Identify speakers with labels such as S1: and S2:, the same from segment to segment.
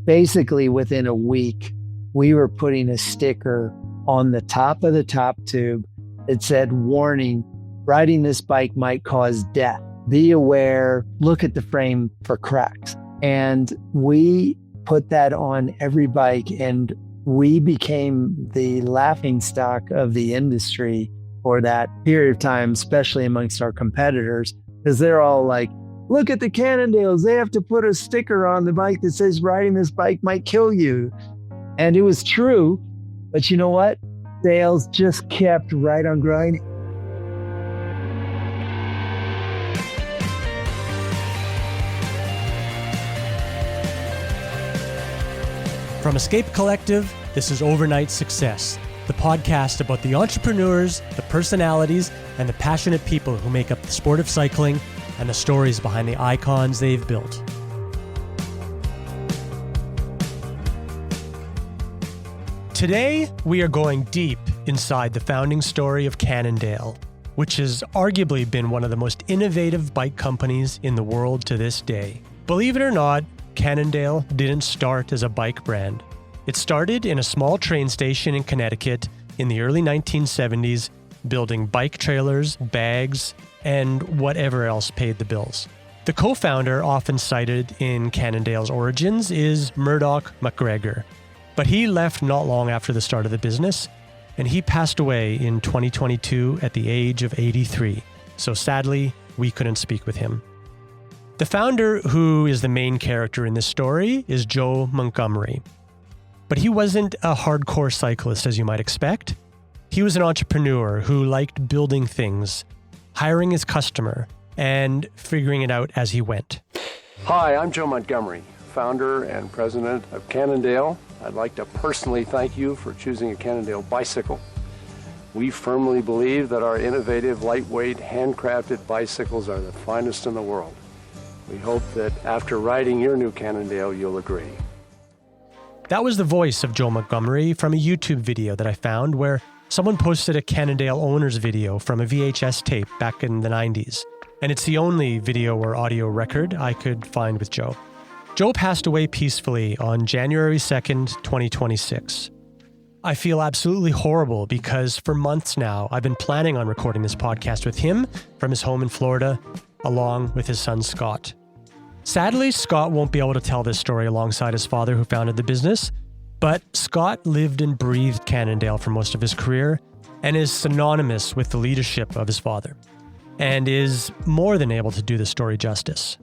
S1: basically within a week, we were putting a sticker on the top of the top tube that said, "Warning, riding this bike might cause death. Be aware, look at the frame for cracks." And we put that on every bike, and we became the laughingstock of the industry for that period of time, especially amongst our competitors, because they're all like, "Look at the Cannondales. They have to put a sticker on the bike that says riding this bike might kill you." And it was true, but you know what? Sales just kept right on growing.
S2: From Escape Collective, this is Overnight Success, the podcast about the entrepreneurs, the personalities, and the passionate people who make up the sport of cycling and the stories behind the icons they've built. Today, we are going deep inside the founding story of Cannondale, which has arguably been one of the most innovative bike companies in the world to this day. Believe it or not, Cannondale didn't start as a bike brand. It started in a small train station in Connecticut in the early 1970s, building bike trailers, bags, and whatever else paid the bills. The co-founder often cited in Cannondale's origins is Murdoch McGregor, but he left not long after the start of the business, and he passed away in 2022 at the age of 83. So sadly, we couldn't speak with him. The founder, who is the main character in this story, is Joe Montgomery. But he wasn't a hardcore cyclist, as you might expect. He was an entrepreneur who liked building things, hiring his customer, and figuring it out as he went.
S3: Hi, I'm Joe Montgomery, founder and president of Cannondale. I'd like to personally thank you for choosing a Cannondale bicycle. We firmly believe that our innovative, lightweight, handcrafted bicycles are the finest in the world. We hope that after riding your new Cannondale, you'll agree.
S2: That was the voice of Joe Montgomery from a YouTube video that I found where someone posted a Cannondale owner's video from a VHS tape back in the 90s. And it's the only video or audio record I could find with Joe. Joe passed away peacefully on January 2nd, 2026. I feel absolutely horrible because for months now, I've been planning on recording this podcast with him from his home in Florida, along with his son, Scott. Sadly, Scott won't be able to tell this story alongside his father who founded the business, but Scott lived and breathed Cannondale for most of his career and is synonymous with the leadership of his father, and is more than able to do the story justice.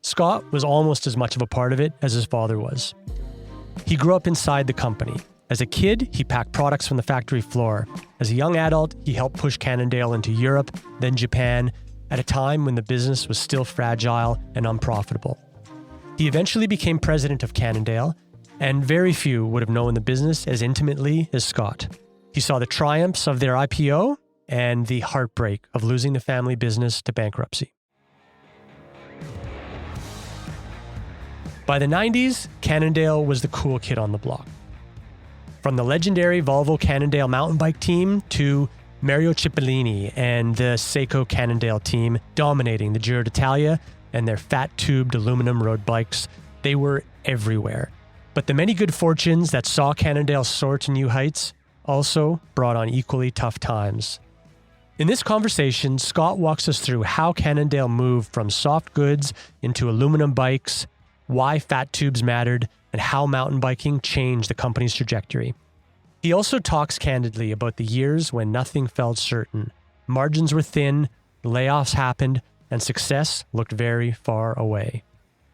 S2: Scott was almost as much of a part of it as his father was. He grew up inside the company. As a kid, he packed products from the factory floor. As a young adult, he helped push Cannondale into Europe, then Japan, at a time when the business was still fragile and unprofitable. He eventually became president of Cannondale, and very few would have known the business as intimately as Scott. He saw the triumphs of their IPO and the heartbreak of losing the family business to bankruptcy. By the 90s, Cannondale was the cool kid on the block. From the legendary Volvo Cannondale mountain bike team to Mario Cipollini and the Seiko Cannondale team dominating the Giro d'Italia and their fat-tubed aluminum road bikes, they were everywhere. But the many good fortunes that saw Cannondale soar to new heights also brought on equally tough times. In this conversation, Scott walks us through how Cannondale moved from soft goods into aluminum bikes, why fat tubes mattered, and how mountain biking changed the company's trajectory. He also talks candidly about the years when nothing felt certain. Margins were thin, layoffs happened, and success looked very far away.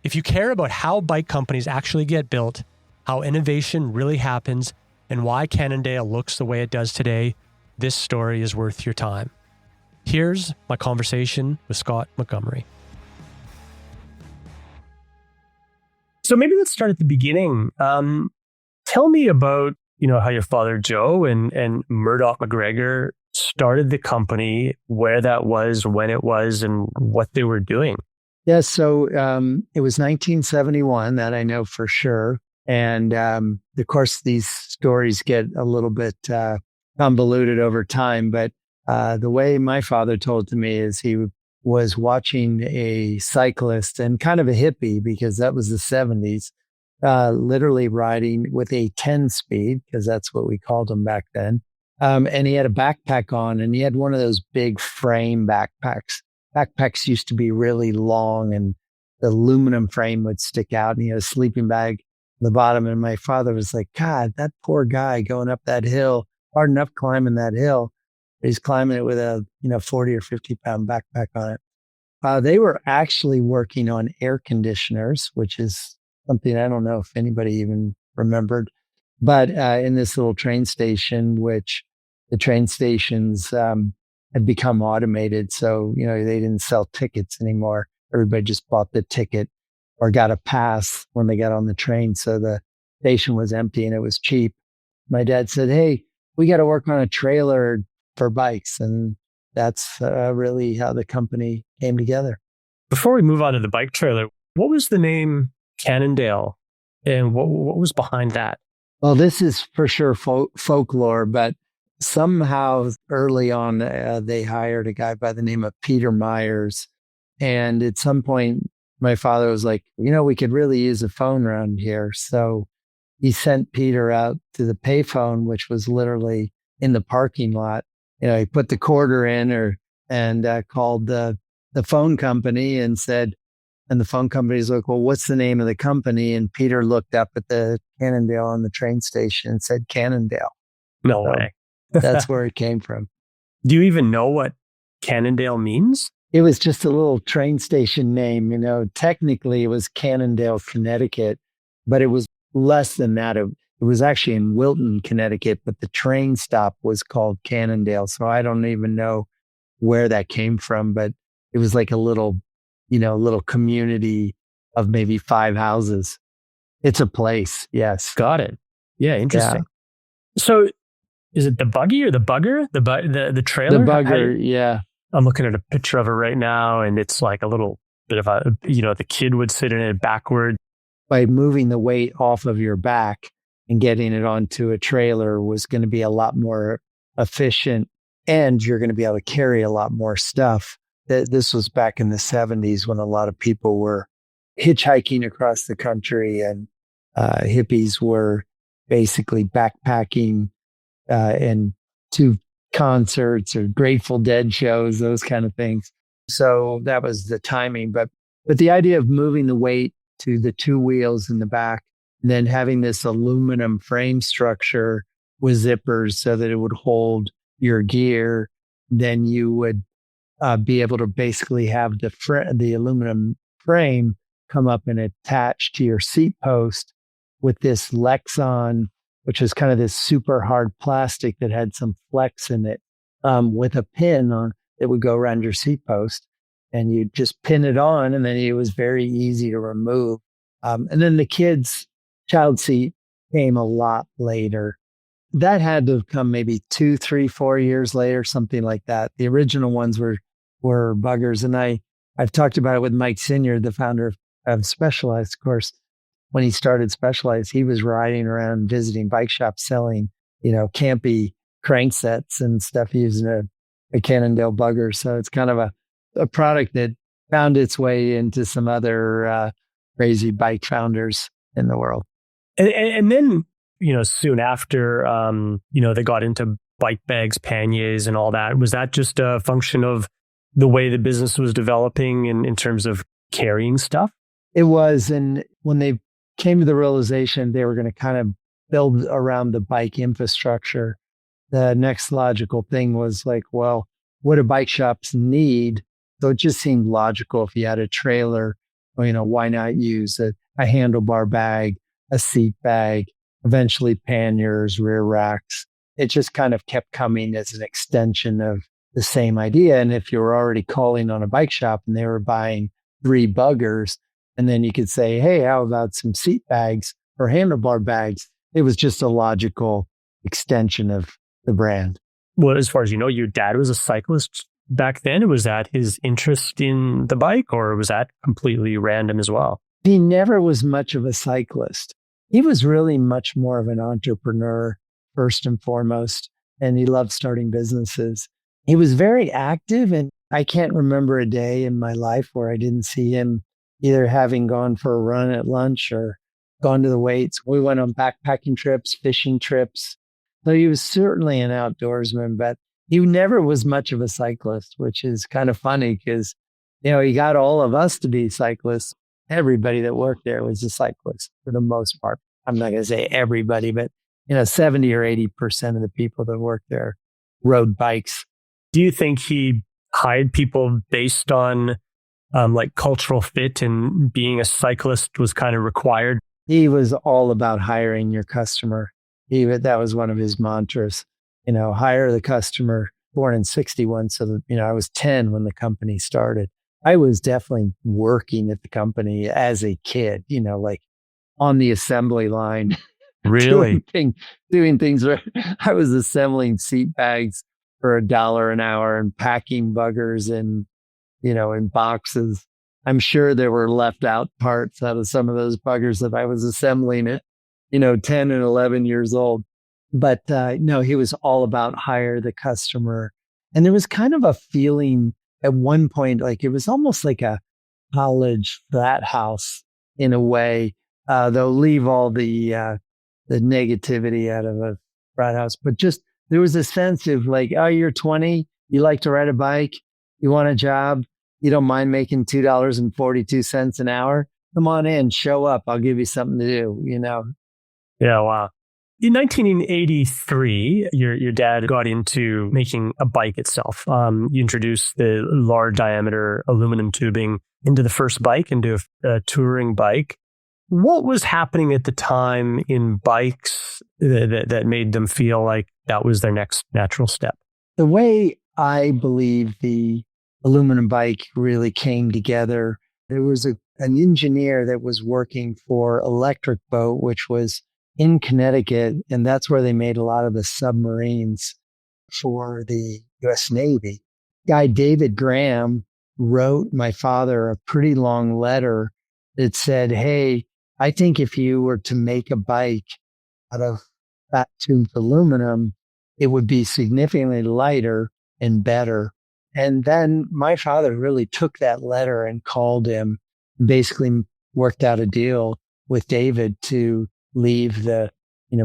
S2: If you care about how bike companies actually get built, how innovation really happens, and why Cannondale looks the way it does today, this story is worth your time. Here's my conversation with Scott Montgomery. So maybe let's start at the beginning. Tell me about, how your father Joe and Murdoch McGregor started the company, where that was, when it was, and what they were doing.
S1: Yeah, so it was 1971, that I know for sure. And of course, these stories get a little bit convoluted over time. But the way my father told to me is he was watching a cyclist and kind of a hippie, because that was the 70s. literally riding with a 10 speed, because that's what we called them back then. And he had a backpack on, and he had one of those big frame backpacks. Backpacks used to be really long, and the aluminum frame would stick out, and he had a sleeping bag on the bottom. And my father was like, God, that poor guy going up that hill, hard enough climbing that hill. He's climbing it with a 40 or 50 pound backpack on it. They were actually working on air conditioners, which is something I don't know if anybody even remembered. But in this little train station, which the train stations had become automated. So, they didn't sell tickets anymore. Everybody just bought the ticket or got a pass when they got on the train. So the station was empty and it was cheap. My dad said, hey, we got to work on a trailer for bikes. And that's really how the company came together.
S2: Before we move on to the bike trailer, what was the name Cannondale and what was behind that?
S1: Well, this is for sure folklore, but somehow early on, they hired a guy by the name of Peter Myers. And at some point, my father was like, we could really use a phone around here. So he sent Peter out to the payphone, which was literally in the parking lot. He put the quarter in and called the phone company and said, and the phone company's like, well, what's the name of the company? And Peter looked up at the Cannondale on the train station and said, Cannondale.
S2: No way.
S1: That's where it came from.
S2: Do you even know what Cannondale means?
S1: It was just a little train station name. Technically it was Cannondale, Connecticut, but it was less than that. It was actually in Wilton, Connecticut, but the train stop was called Cannondale. So I don't even know where that came from, but it was like a little community of maybe 5 houses. It's a place. Yes.
S2: Got it. Yeah. Interesting. Yeah. So is it the buggy or the bugger? The trailer?
S1: The bugger. Yeah.
S2: I'm looking at a picture of it right now, and it's like a little bit of the kid would sit in it backward.
S1: By moving the weight off of your back and getting it onto a trailer was going to be a lot more efficient, and you're going to be able to carry a lot more stuff. This was back in the 70s when a lot of people were hitchhiking across the country, and hippies were basically backpacking and to concerts or Grateful Dead shows, those kind of things. So that was the timing. But the idea of moving the weight to the 2 wheels in the back, and then having this aluminum frame structure with zippers so that it would hold your gear, then you would be able to basically have the aluminum frame come up and attach to your seat post with this Lexon, which is kind of this super hard plastic that had some flex in it, with a pin on that would go around your seat post, and you just pin it on, and then it was very easy to remove. And then the kids' child seat came a lot later. That had to have come maybe 2, 3, 4 years later, something like that. The original ones were buggers, and I've talked about it with Mike Senior, the founder of Specialized, of course. When he started Specialized, he was riding around visiting bike shops selling, campy cranksets and stuff using a Cannondale bugger. So it's kind of a product that found its way into some other crazy bike founders in the world.
S2: And then, soon after, they got into bike bags, panniers and all that. Was that just a function of the way the business was developing in terms of carrying stuff?
S1: It was. And when they came to the realization they were going to kind of build around the bike infrastructure, the next logical thing was like, well, what do bike shops need? So it just seemed logical if you had a trailer, why not use a handlebar bag, a seat bag, eventually panniers, rear racks. It just kind of kept coming as an extension of the same idea. And if you were already calling on a bike shop and they were buying 3 buggers, and then you could say, hey, how about some seat bags or handlebar bags? It was just a logical extension of the brand.
S2: Well, as far as your dad was a cyclist back then. Was that his interest in the bike, or was that completely random as well?
S1: He never was much of a cyclist. He was really much more of an entrepreneur, first and foremost, and he loved starting businesses. He was very active, and I can't remember a day in my life where I didn't see him either having gone for a run at lunch or gone to the weights. We went on backpacking trips, fishing trips. So he was certainly an outdoorsman, but he never was much of a cyclist, which is kind of funny because, he got all of us to be cyclists. Everybody that worked there was a cyclist for the most part. I'm not going to say everybody, but 70 or 80% of the people that worked there rode bikes.
S2: Do you think he hired people based on like cultural fit, and being a cyclist was kind of required?
S1: He was all about hiring your customer. That was one of his mantras, hire the customer. Born in 61. So that, I was 10 when the company started. I was definitely working at the company as a kid, like on the assembly line.
S2: Really?
S1: doing things right. I was assembling seat bags for $1 an hour and packing buggers in boxes. I'm sure there were left out parts out of some of those buggers that I was assembling at, 10 and 11 years old. But no, he was all about hire the customer. And there was kind of a feeling at one point, like it was almost like a college frat house in a way. They'll leave all the negativity out of a frat house, but just there was a sense of like, oh, you're 20, you like to ride a bike, you want a job, you don't mind making $2.42 an hour. Come on in, show up. I'll give you something to do,
S2: Yeah, wow. In 1983, your dad got into making a bike itself. You introduced the large diameter aluminum tubing into the first bike, into a touring bike. What was happening at the time in bikes that made them feel like that was their next natural step?
S1: The way I believe the aluminum bike really came together, there was an engineer that was working for Electric Boat, which was in Connecticut, and that's where they made a lot of the submarines for the U.S. Navy. Guy David Graham wrote my father a pretty long letter that said, hey, I think if you were to make a bike out of fat tubed aluminum, it would be significantly lighter and better. And then my father really took that letter and called him, basically worked out a deal with David to leave the,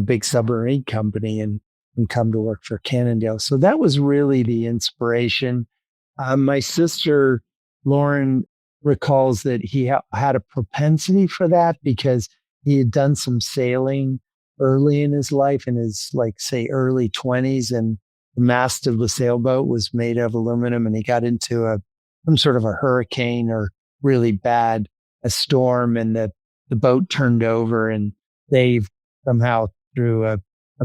S1: big submarine company and come to work for Cannondale. So that was really the inspiration. My sister, Lauren, recalls that he had a propensity for that because he had done some sailing early in his life, in his, early 20s. And the mast of the sailboat was made of aluminum, and he got into some sort of a hurricane or really bad, a storm, and the boat turned over, and they somehow through a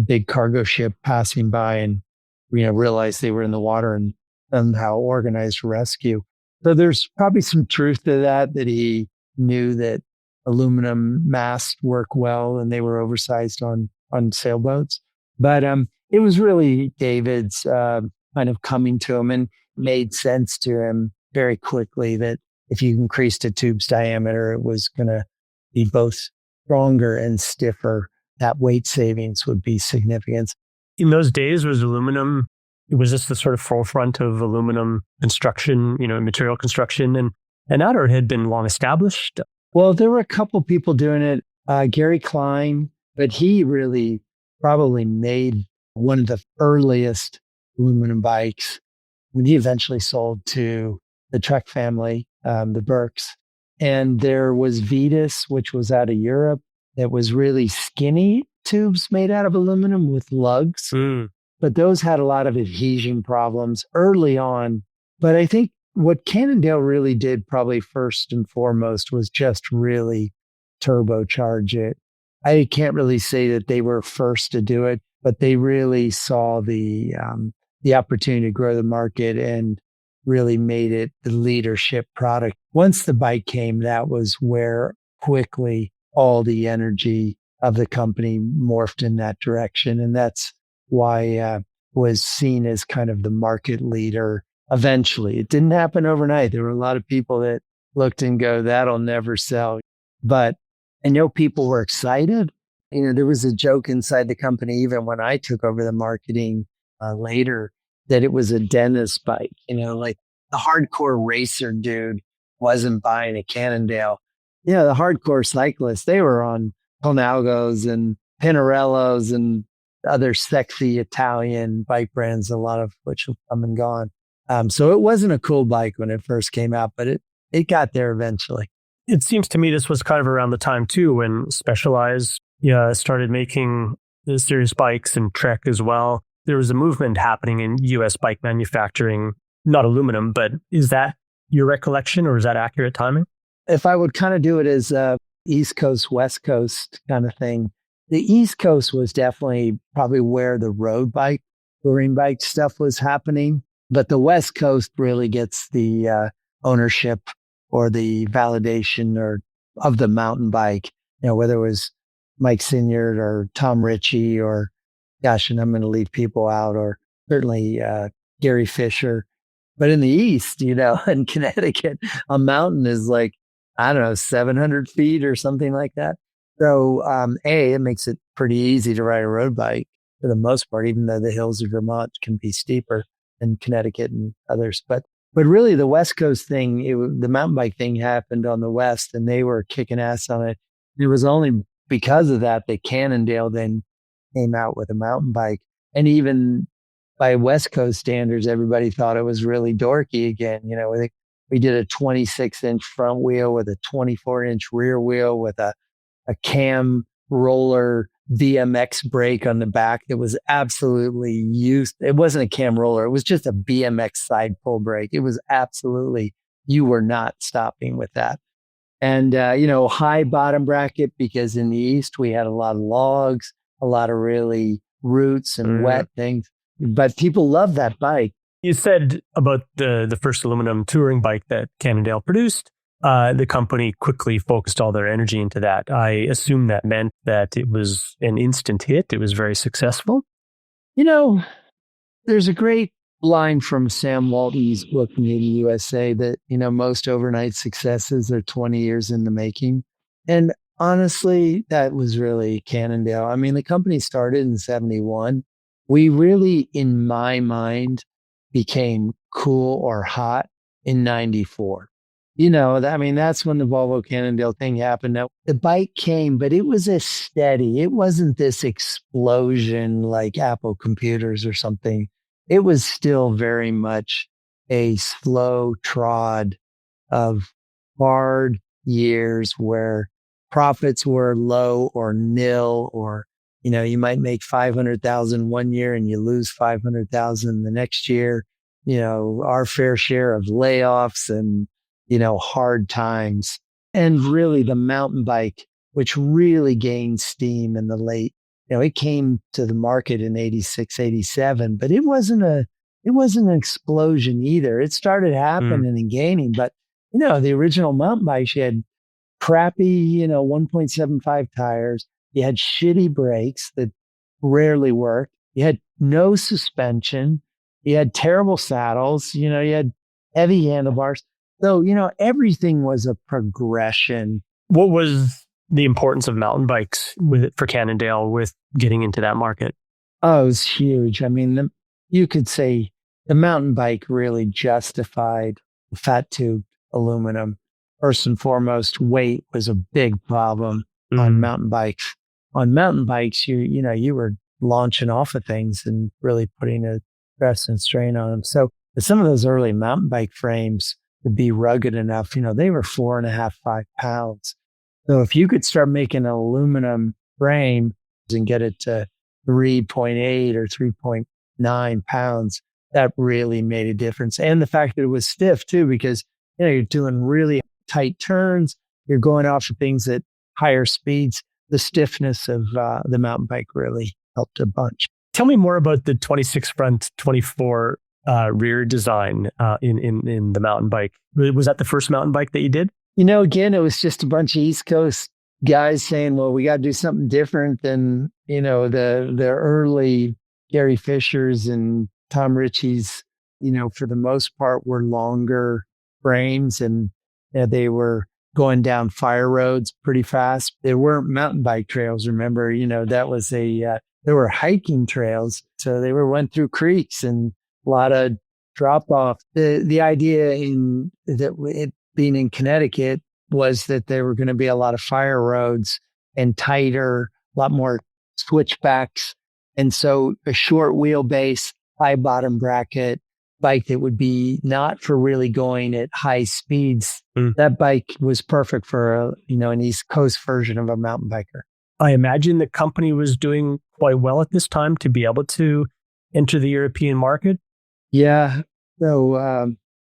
S1: big cargo ship passing by and, realized they were in the water and somehow organized rescue. So there's probably some truth to that he knew that aluminum masts work well and they were oversized on sailboats. But it was really David's kind of coming to him, and made sense to him very quickly that if you increased a tube's diameter, it was going to be both stronger and stiffer. That weight savings would be significant.
S2: In those days, was this the sort of forefront of aluminum construction, material construction, and that, or had been long established?
S1: Well, there were a couple people doing it. Gary Klein, but he really probably made one of the earliest aluminum bikes when he eventually sold to the Trek family, the Burks. And there was Vetus, which was out of Europe, that was really skinny tubes made out of aluminum with lugs. But those had a lot of adhesion problems early on. But I think what Cannondale really did, probably first and foremost, was just really turbocharge it. I can't really say that they were first to do it, but they really saw the opportunity to grow the market and really made it the leadership product. Once the bike came, that was where quickly all the energy of the company morphed in that direction. And that's why was seen as kind of the market leader eventually. It didn't happen overnight. There were a lot of people that looked and go, that'll never sell. But I know people were excited. There was a joke inside the company, even when I took over the marketing later, that it was a dentist bike. Like the hardcore racer dude wasn't buying a Cannondale. The hardcore cyclists, they were on Conalgos and Pinarellos and other sexy Italian bike brands, a lot of which have come and gone. So it wasn't a cool bike when it first came out, but it got there eventually.
S2: It seems to me this was kind of around the time too when Specialized started making the serious bikes and Trek as well. There was a movement happening in U.S. bike manufacturing, not aluminum, but is that your recollection or is that accurate timing?
S1: If I would kind of do it as a East Coast, West Coast kind of thing, the East Coast was definitely probably where the road bike, touring bike stuff was happening. But the West Coast really gets the ownership or the validation or of the mountain bike, whether it was Mike Sinyard or Tom Ritchie or, gosh, and I'm going to leave people out, or certainly Gary Fisher. But in the East, in Connecticut, a mountain is like, I don't know, 700 feet or something like that. So, it makes it pretty easy to ride a road bike for the most part, even though the hills of Vermont can be steeper than Connecticut and others. But really the West Coast thing, the mountain bike thing happened on the West and they were kicking ass on it. It was only because of that Cannondale then came out with a mountain bike. And even by West Coast standards, everybody thought it was really dorky again. We did a 26-inch front wheel with a 24-inch rear wheel with a cam roller BMX brake on the back that was absolutely used. It wasn't a cam roller. It was just a BMX side pull brake. It was absolutely, you were not stopping with that. And, high bottom bracket, because in the East, we had a lot of logs, a lot of really roots and wet things, but people love that bike.
S2: You said about the first aluminum touring bike that Cannondale produced, the company quickly focused all their energy into that. I assume that meant that it was an instant hit. It was very successful.
S1: There's a great line from Sam Walton's book, Made in USA, that, most overnight successes are 20 years in the making. And honestly, that was really Cannondale. I mean, the company started in 71. We really, in my mind, became cool or hot in 94. That's when the Volvo Cannondale thing happened. Now, the bike came, but it was a steady. It wasn't this explosion like Apple computers or something. It was still very much a slow trod of hard years where profits were low or nil, or, you might make 500,000 one year and you lose 500,000 the next year. Our fair share of layoffs and, hard times. And really the mountain bike, which really gained steam in the late, it came to the market in 86, 87, but it wasn't an explosion either. It started happening and gaining, but the original mountain bikes, you had crappy, 1.75 tires. You had shitty brakes that rarely worked. You had no suspension. You had terrible saddles. You had heavy handlebars. So, everything was a progression.
S2: What was the importance of mountain bikes for Cannondale with getting into that market?
S1: Oh, it was huge. I mean, you could say the mountain bike really justified fat tube aluminum. First and foremost, weight was a big problem on mountain bikes. On mountain bikes, you were launching off of things and really putting a stress and strain on them. So some of those early mountain bike frames to be rugged enough, they were 4.5, 5 pounds. So if you could start making an aluminum frame and get it to 3.8 or 3.9 pounds, that really made a difference. And the fact that it was stiff too, because you're doing really tight turns, you're going off of things at higher speeds. The stiffness of the mountain bike really helped a bunch.
S2: Tell me more about the 26 front, 24 rear design in the mountain bike. Was that the first mountain bike that you did?
S1: Again, it was just a bunch of East Coast guys saying, well, we got to do something different than, the early Gary Fishers and Tom Ritchie's, for the most part were longer frames and they were going down fire roads pretty fast. There weren't mountain bike trails. Remember, that was there were hiking trails. So they went through creeks and a lot of drop off. The idea in that it being in Connecticut was that there were going to be a lot of fire roads and tighter, a lot more switchbacks. And so a short wheelbase, high bottom bracket bike that would be not for really going at high speeds. That bike was perfect for an East Coast version of a mountain biker.
S2: I imagine the company was doing quite well at this time to be able to enter the European market.
S1: Yeah. So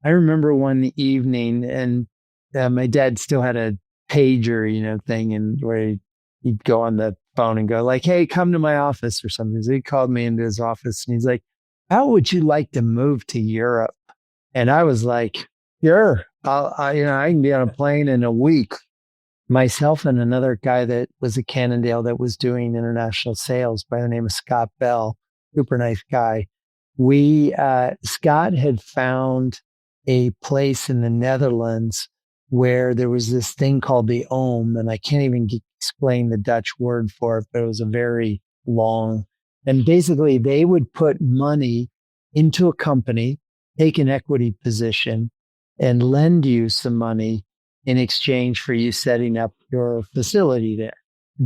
S1: I remember one evening, and my dad still had a pager, thing, and where he'd go on the phone and go like, "Hey, come to my office," or something. So he called me into his office, and he's like, "How would you like to move to Europe?" And I was like, "Sure, I can be on a plane in a week." Myself and another guy that was at Cannondale that was doing international sales by the name of Scott Bell, super nice guy. Scott had found a place in the Netherlands where there was this thing called the Ohm, and I can't even explain the Dutch word for it, but it was a very long, and basically they would put money into a company, take an equity position, and lend you some money in exchange for you setting up your facility there.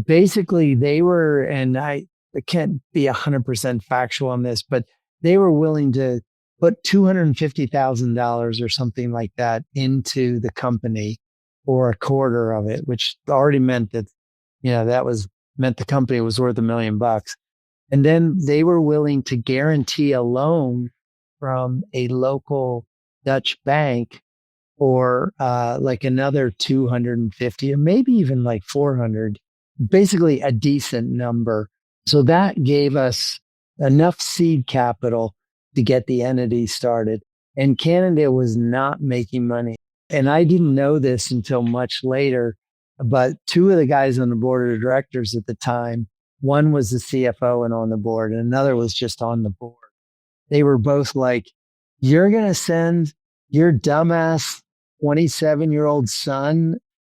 S1: Basically, they were, and I can't be 100% factual on this, but they were willing to put $250,000 or something like that into the company, or a quarter of it, which already meant that, meant the company was worth $1 million. And then they were willing to guarantee a loan from a local Dutch bank or like another 250, or maybe even like 400, basically a decent number. So that gave us enough seed capital to get the entity started. And Cannondale was not making money. And I didn't know this until much later, but two of the guys on the board of directors at the time, one was the CFO and on the board, and another was just on the board. They were both like, "You're going to send your dumbass 27-year-old son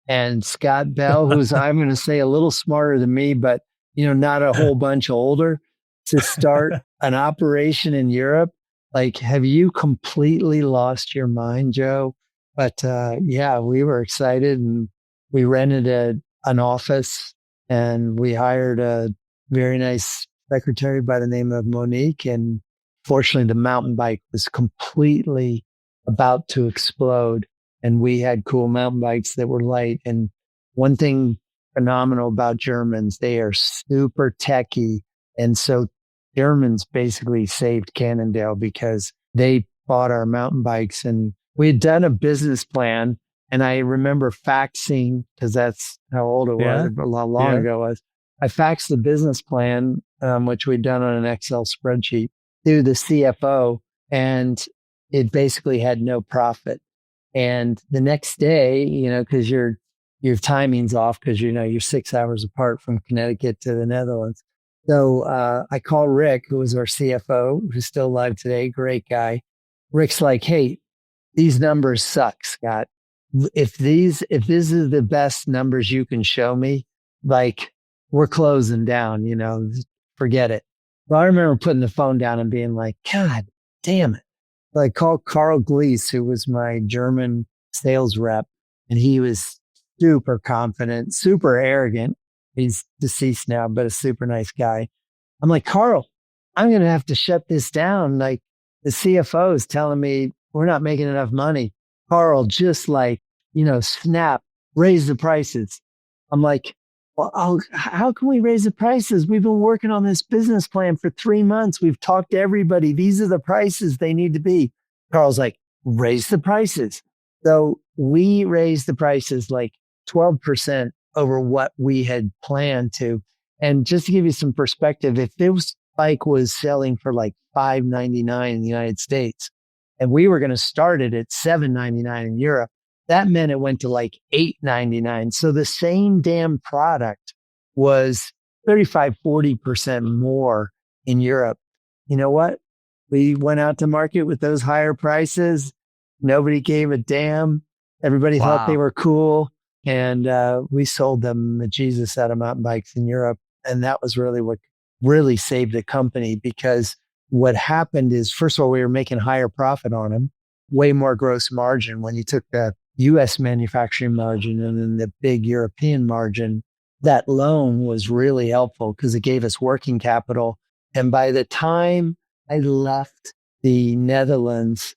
S1: and Scott Bell, who's, I'm going to say, a little smarter than me, but not a whole bunch older, to start an operation in Europe. Like, have you completely lost your mind, Joe?" But yeah, we were excited, and we rented an office, and we hired a very nice secretary by the name of Monique. And fortunately, the mountain bike was completely about to explode, and we had cool mountain bikes that were light. And one thing phenomenal about Germans, they are super techy. And so Germans basically saved Cannondale because they bought our mountain bikes, and we had done a business plan. And I remember faxing, because that's how old it was, a lot long ago it was. I faxed the business plan, which we'd done on an Excel spreadsheet, to the CFO, and it basically had no profit. And the next day, because your timing's off, because you're 6 hours apart from Connecticut to the Netherlands. So I called Rick, who was our CFO, who's still alive today, great guy. Rick's like, "Hey, these numbers suck, Scott. If this is the best numbers you can show me, like, we're closing down, forget it." Well, I remember putting the phone down and being like, "God damn it." So I called Carl Glees, who was my German sales rep, and he was super confident, super arrogant. He's deceased now, but a super nice guy. I'm like, "Carl, I'm going to have to shut this down. Like, the CFO is telling me we're not making enough money." Carl just snap, raise the prices. I'm like, "Well, how can we raise the prices? We've been working on this business plan for 3 months. We've talked to everybody. These are the prices they need to be." Carl's like, "Raise the prices." So we raised the prices like 12% over what we had planned to. And just to give you some perspective, if this bike was selling for like $599 in the United States, and we were going to start it at $799 in Europe, that meant it went to like $899. So the same damn product was 35-40% more in Europe. You know what? We went out to market with those higher prices. Nobody gave a damn. Everybody thought they were cool. And we sold them the Jesus out of mountain bikes in Europe. And that was really what really saved the company, because what happened is, first of all, we were making higher profit on them, way more gross margin when you took the US manufacturing margin and then the big European margin. that loan was really helpful because it gave us working capital. And by the time I left the Netherlands,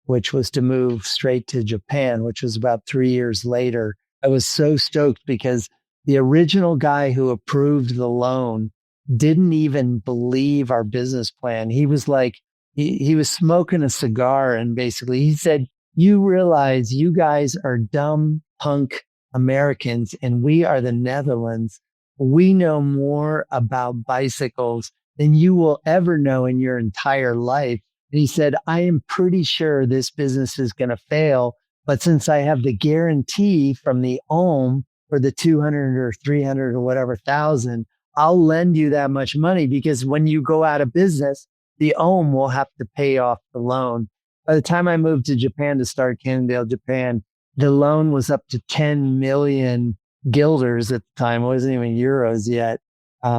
S1: which was to move straight to Japan, which was about 3 years later, I was so stoked because the original guy who approved the loan didn't even believe our business plan. He was like, he was smoking a cigar, and basically he said, "You realize you guys are dumb punk Americans and we are the Netherlands. We know more about bicycles than you will ever know in your entire life." And he said, "I am pretty sure this business is going to fail. But since I have the guarantee from the OM for the 200 or 300 or whatever thousand, I'll lend you that much money because when you go out of business, the OM will have to pay off the loan." By the time I moved to Japan to start Cannondale, Japan, the loan was up to 10 million guilders at the time. It wasn't even euros yet,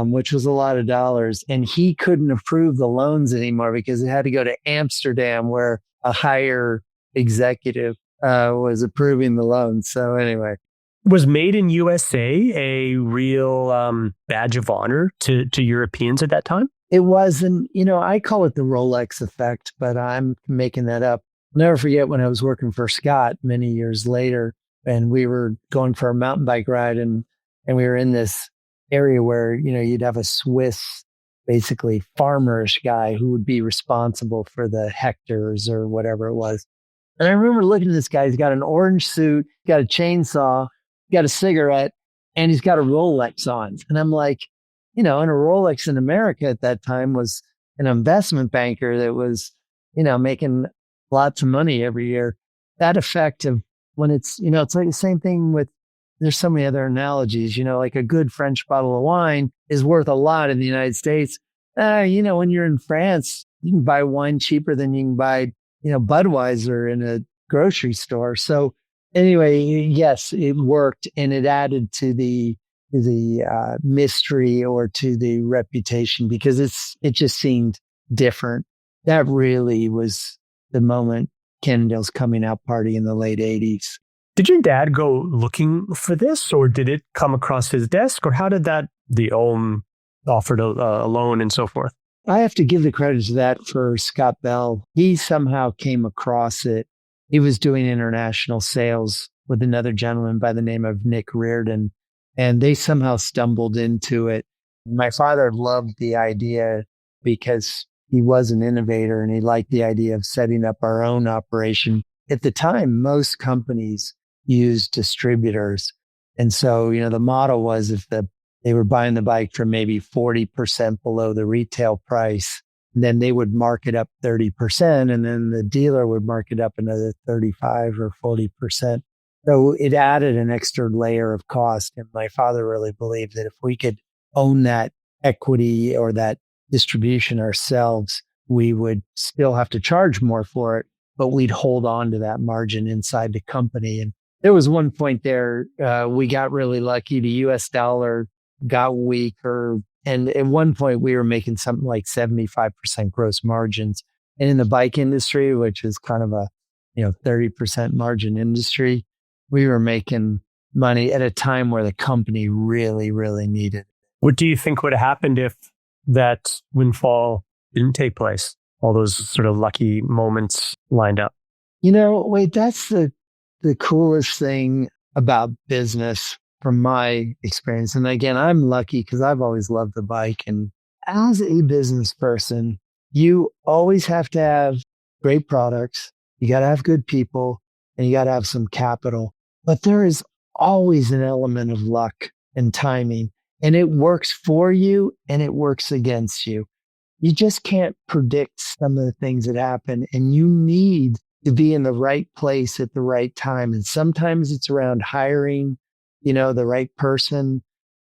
S1: which was a lot of dollars. And he couldn't approve the loans anymore because it had to go to Amsterdam where a higher executive was approving the loans. So anyway.
S2: Was Made in USA a real badge of honor to Europeans at that time?
S1: It wasn't, I call it the Rolex effect, but I'm making that up. I'll never forget when I was working for Scott many years later, and we were going for a mountain bike ride, and we were in this area where, you'd have a Swiss, basically farmerish guy who would be responsible for the hectares or whatever it was. And I remember looking at this guy. He's got an orange suit, got a chainsaw, got a cigarette, and he's got a Rolex on. And I'm like, and a Rolex in America at that time was an investment banker that was, making lots of money every year. That effect of when it's, it's like the same thing with, there's so many other analogies, like a good French bottle of wine is worth a lot in the United States. When you're in France, you can buy wine cheaper than you can buy, Budweiser in a grocery store. So anyway, yes, it worked, and it added to the mystery or to the reputation because it just seemed different. That really was the moment Cannondale's coming out party in the late 80s.
S2: Did your dad go looking for this, or did it come across his desk, or how did the OM offered a loan and so forth?
S1: I have to give the credit to that for Scott Bell. He somehow came across it. He was doing international sales with another gentleman by the name of Nick Reardon, and they somehow stumbled into it. My father loved the idea because he was an innovator and he liked the idea of setting up our own operation. At the time, most companies used distributors. And so, the model was if they were buying the bike for maybe 40% below the retail price, then they would mark it up 30%, and then the dealer would mark it up another 35 or 40%. So it added an extra layer of cost. And my father really believed that if we could own that equity or that distribution ourselves, we would still have to charge more for it, but we'd hold on to that margin inside the company. And there was one point there, we got really lucky. The US dollar got weaker. And at one point we were making something like 75% gross margins. And in the bike industry, which is kind of a, 30% margin industry, we were making money at a time where the company really, really needed it.
S2: What do you think would have happened if that windfall didn't take place? All those sort of lucky moments lined up.
S1: Wade, that's the coolest thing about business from my experience. And again, I'm lucky because I've always loved the bike. And as a business person, you always have to have great products. You got to have good people, and you got to have some capital. But there is always an element of luck and timing, and it works for you and it works against you. You just can't predict some of the things that happen, and you need to be in the right place at the right time. And sometimes it's around hiring, the right person.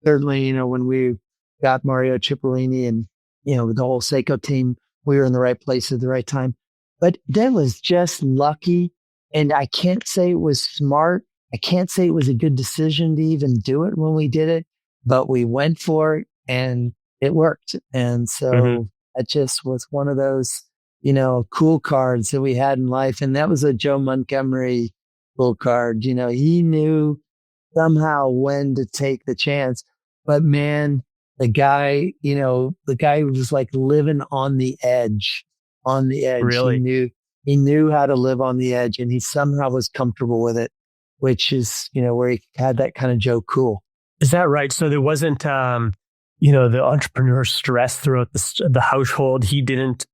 S1: Certainly, when we got Mario Cipollini and, the whole Seiko team, we were in the right place at the right time. But that was just lucky. And I can't say it was smart. I can't say it was a good decision to even do it when we did it, but we went for it and it worked. And so it just was one of those, cool cards that we had in life. And that was a Joe Montgomery cool card. He knew somehow when to take the chance. But man, the guy was like living on the edge, on the edge.
S2: Really?
S1: He knew how to live on the edge, and he somehow was comfortable with it, which is, where he had that kind of Joe Cool.
S2: Is that right? So there wasn't, the entrepreneur stress throughout the household. He didn't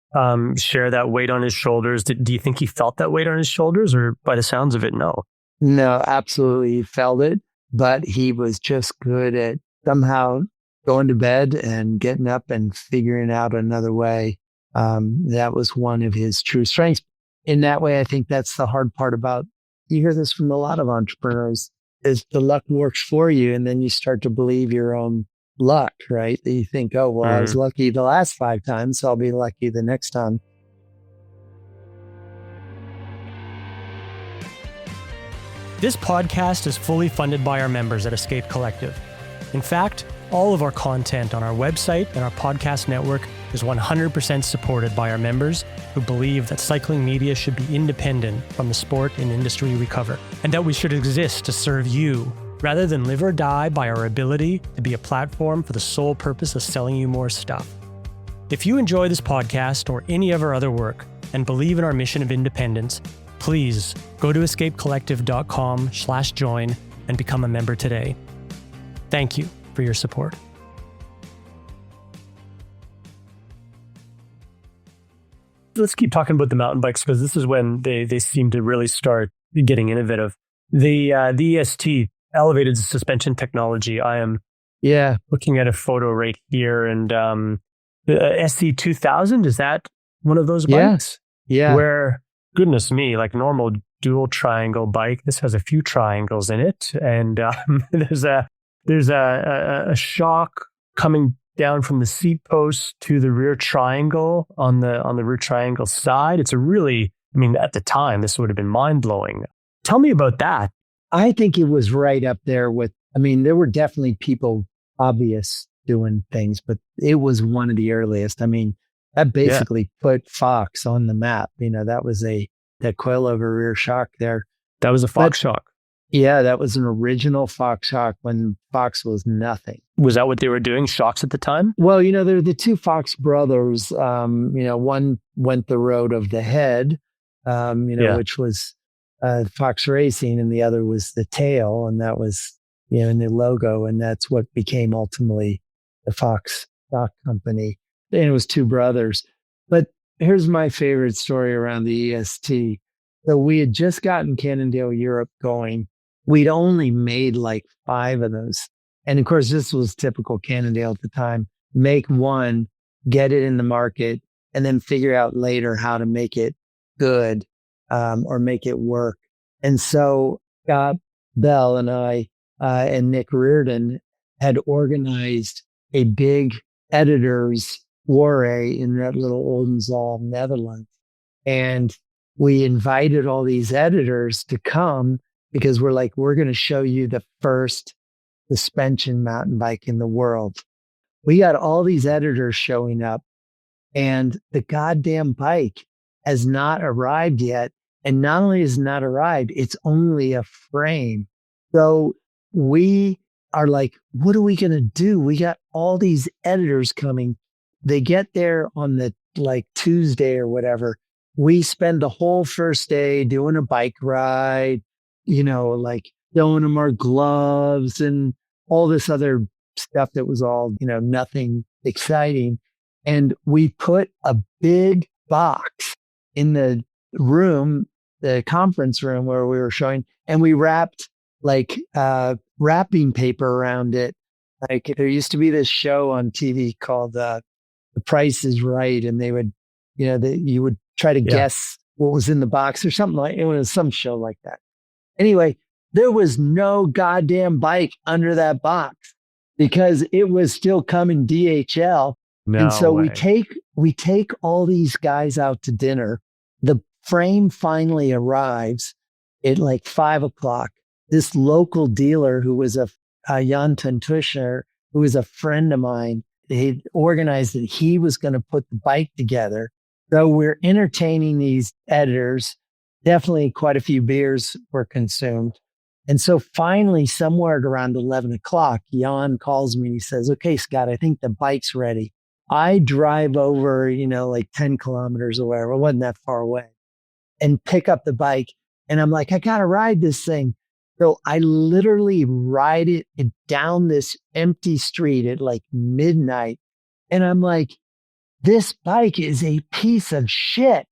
S2: share that weight on his shoulders. Do you think he felt that weight on his shoulders, or by the sounds of it, no?
S1: No, absolutely. He felt it, but he was just good at somehow going to bed and getting up and figuring out another way. That was one of his true strengths. In that way, I think that's the hard part about, you hear this from a lot of entrepreneurs, is the luck works for you. And then you start to believe your own luck, right? That you think, oh, well, I was lucky the last 5 times, so I'll be lucky the next time.
S2: This podcast is fully funded by our members at Escape Collective. In fact, all of our content on our website and our podcast network is 100% supported by our members who believe that cycling media should be independent from the sport and industry we cover, and that we should exist to serve you rather than live or die by our ability to be a platform for the sole purpose of selling you more stuff. If you enjoy this podcast or any of our other work and believe in our mission of independence, please go to escapecollective.com/join and become a member today. Thank you for your support. Let's keep talking about the mountain bikes, because this is when they seem to really start getting innovative. The EST, elevated suspension technology. I am looking at a photo right here, and the SC2000, is that one of those bikes?
S1: Yeah.
S2: Where, goodness me, like normal dual triangle bike, this has a few triangles in it, and there's a shock coming down from the seat post to the rear triangle on the rear triangle side. It's a really, at the time, this would have been mind-blowing. Tell me about that.
S1: I think it was right up there with, there were definitely people obvious doing things, but it was one of the earliest. That basically put Fox on the map. That was that coilover rear shock there.
S2: That was a Fox shock.
S1: Yeah, that was an original Fox shock when Fox was nothing.
S2: Was that what they were doing, shocks at the time?
S1: Well, they're the 2 Fox brothers. One went the road of the head, which was Fox Racing, and the other was the tail, and that was, in the logo, and that's what became ultimately the Fox Shock Company. And it was 2 brothers. But here's my favorite story around the EST. So we had just gotten Cannondale Europe going. We'd only made like 5 of those. And of course, this was typical Cannondale at the time. Make one, get it in the market, and then figure out later how to make it good or make it work. And so Scott Bell and I and Nick Reardon had organized a big editors soiree in that little Oldenzaal, Netherlands. And we invited all these editors to come because we're going to show you the first suspension mountain bike in the world. We got all these editors showing up, and the goddamn bike has not arrived yet. And not only has it not arrived, it's only a frame. So we are like, what are we going to do? We got all these editors coming. They get there on the Tuesday or whatever. We spend the whole first day doing a bike ride, showing them our gloves and all this other stuff that was all, nothing exciting. And we put a big box in the room, the conference room where we were showing, and we wrapped wrapping paper around it. There used to be this show on TV called The Price is Right, and they would, you would try to guess what was in the box or something like it. Was some show like that. Anyway, there was no goddamn bike under that box because it was still coming DHL.
S2: No
S1: and so
S2: way.
S1: we take all these guys out to dinner. The frame finally arrives at 5:00. This local dealer who was a Jan Tushner, who was a friend of mine, he organized that he was going to put the bike together. So we're entertaining these editors. Definitely quite a few beers were consumed. And so finally, somewhere at around 11 o'clock, Jan calls me and he says, okay, Scott, I think the bike's ready. I drive over, like 10 kilometers away. It wasn't that far away, and pick up the bike. And I'm like, I got to ride this thing. So I literally ride it down this empty street at like midnight. And I'm like, this bike is a piece of shit.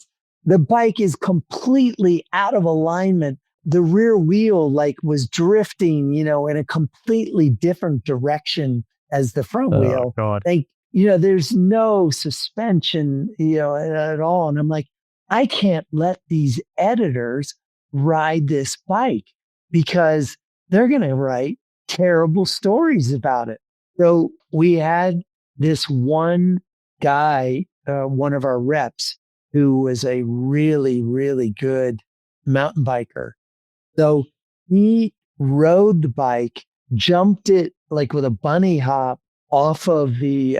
S1: The bike is completely out of alignment. The rear wheel was drifting, in a completely different direction as the front wheel.
S2: God.
S1: There's no suspension, at all. And I'm like, I can't let these editors ride this bike because they're going to write terrible stories about it. So we had this one guy, one of our reps, who was a really, really good mountain biker. So he rode the bike, jumped it with a bunny hop off of the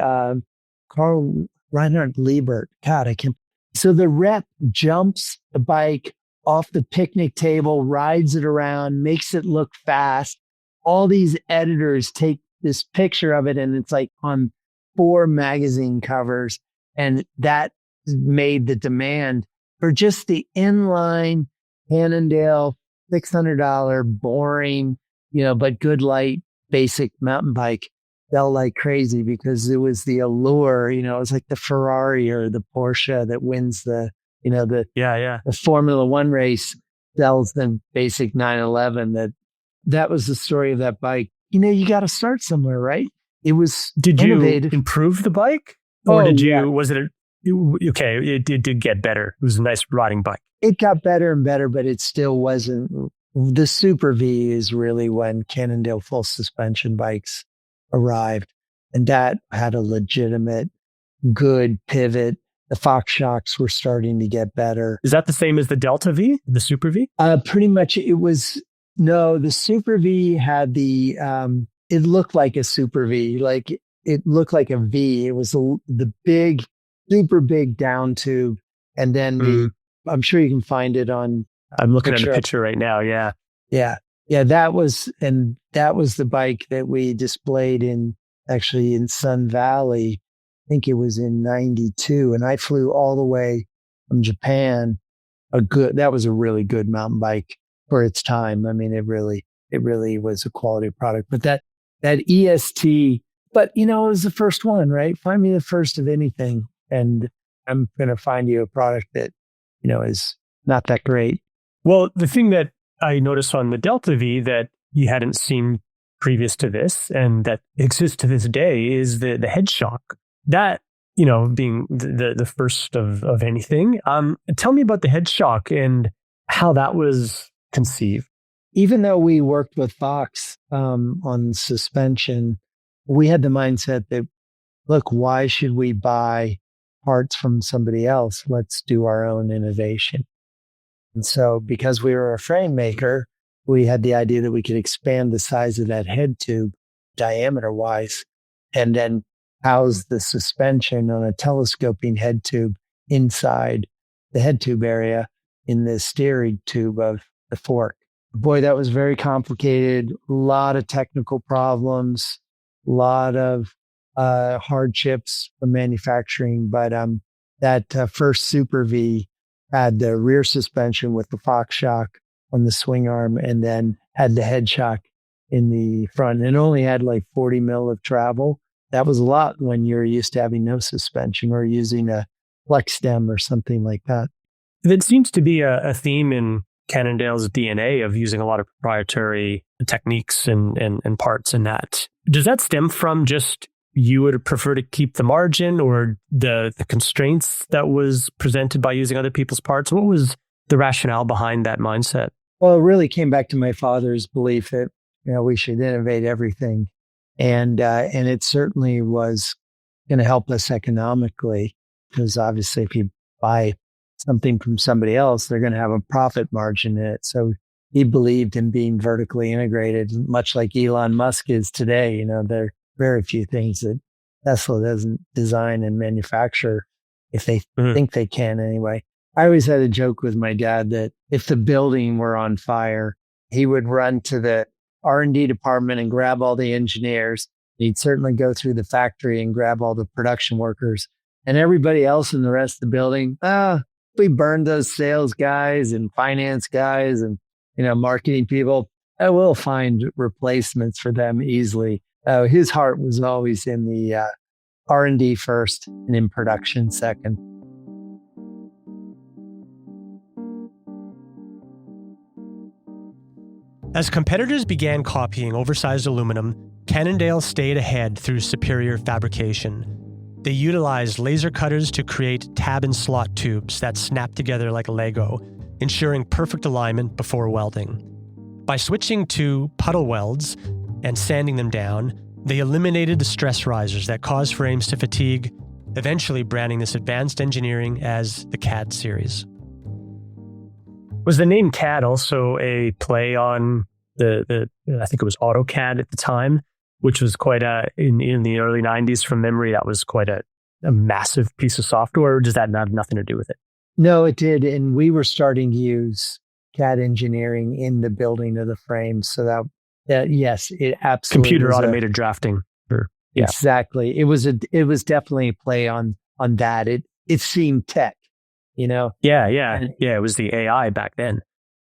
S1: Karl Reinhard Liebert. God, I can't. So the rep jumps the bike off the picnic table, rides it around, makes it look fast. All these editors take this picture of it, and it's on 4 magazine covers. And that made the demand for just the inline Cannondale $600 boring, but good light basic mountain bike sell like crazy because it was the allure, it was like the Ferrari or the Porsche that wins the Formula One race sells the basic 911. That was the story of that bike. You got to start somewhere, right? It was innovative.
S2: You improve the bike? Or was it it did get better. It was a nice riding bike.
S1: It got better and better, but it still wasn't. The Super V is really when Cannondale full suspension bikes arrived. And that had a legitimate, good pivot. The Fox shocks were starting to get better.
S2: Is that the same as the Delta V, the Super V?
S1: Pretty much it was. No, the Super V had it looked like a Super V. It looked like a V. It was the big, super big down tube. And then I'm sure you can find it on.
S2: I'm looking at a picture right now. Yeah.
S1: Yeah. Yeah. That was the bike that we displayed in Sun Valley. I think it was in 92. And I flew all the way from Japan. That was a really good mountain bike for its time. I mean, it really was a quality product, but that EST, but it was the first one, right? Find me the first of anything. And I'm going to find you a product that, is not that great.
S2: Well, the thing that I noticed on the Delta V that you hadn't seen previous to this and that exists to this day is the head shock. That, being the first of anything. Tell me about the head shock and how that was conceived.
S1: Even though we worked with Fox on suspension, we had the mindset that, look, why should we buy parts from somebody else? Let's do our own innovation. And so because we were a frame maker, we had the idea that we could expand the size of that head tube diameter wise, and then house the suspension on a telescoping head tube inside the head tube area in the steering tube of the fork. Boy, that was very complicated. A lot of technical problems, a lot of hardships from manufacturing. But that first Super V had the rear suspension with the Fox shock on the swing arm, and then had the head shock in the front. And it only had 40 mil of travel. That was a lot when you're used to having no suspension or using a flex stem or something like that.
S2: That seems to be a theme in Cannondale's DNA of using a lot of proprietary techniques and parts in that. Does that stem from just you would prefer to keep the margin or the constraints that was presented by using other people's parts? What was the rationale behind that mindset?
S1: Well, it really came back to my father's belief that we should innovate everything, and it certainly was going to help us economically, because obviously if you buy something from somebody else, they're going to have a profit margin in it. So he believed in being vertically integrated, much like Elon Musk is today. There are very few things that Tesla doesn't design and manufacture if they think they can anyway. I always had a joke with my dad that if the building were on fire he would run to the R&D department and grab all the engineers. He'd certainly go through the factory and grab all the production workers. And everybody else in the rest of the building, we burned those sales guys and finance guys and, marketing people. I will find replacements for them easily. His heart was always in the R&D first and in production second.
S2: As competitors began copying oversized aluminum, Cannondale stayed ahead through superior fabrication. They utilized laser cutters to create tab and slot tubes that snap together like Lego, ensuring perfect alignment before welding. By switching to puddle welds and sanding them down, they eliminated the stress risers that cause frames to fatigue, eventually branding this advanced engineering as the CAD series.
S4: Was the name CAD also a play on the I think it was AutoCAD at the time, which was quite in the early 90s from memory, that was quite a massive piece of software, or does that have nothing to do with it?
S1: No, it did. And we were starting to use CAD engineering in the building of the frame. So that yes, it absolutely
S4: computer automated drafting. Sure. Yeah.
S1: Exactly. It was definitely a play on that. It seemed tech,
S4: Yeah. It was the AI back then.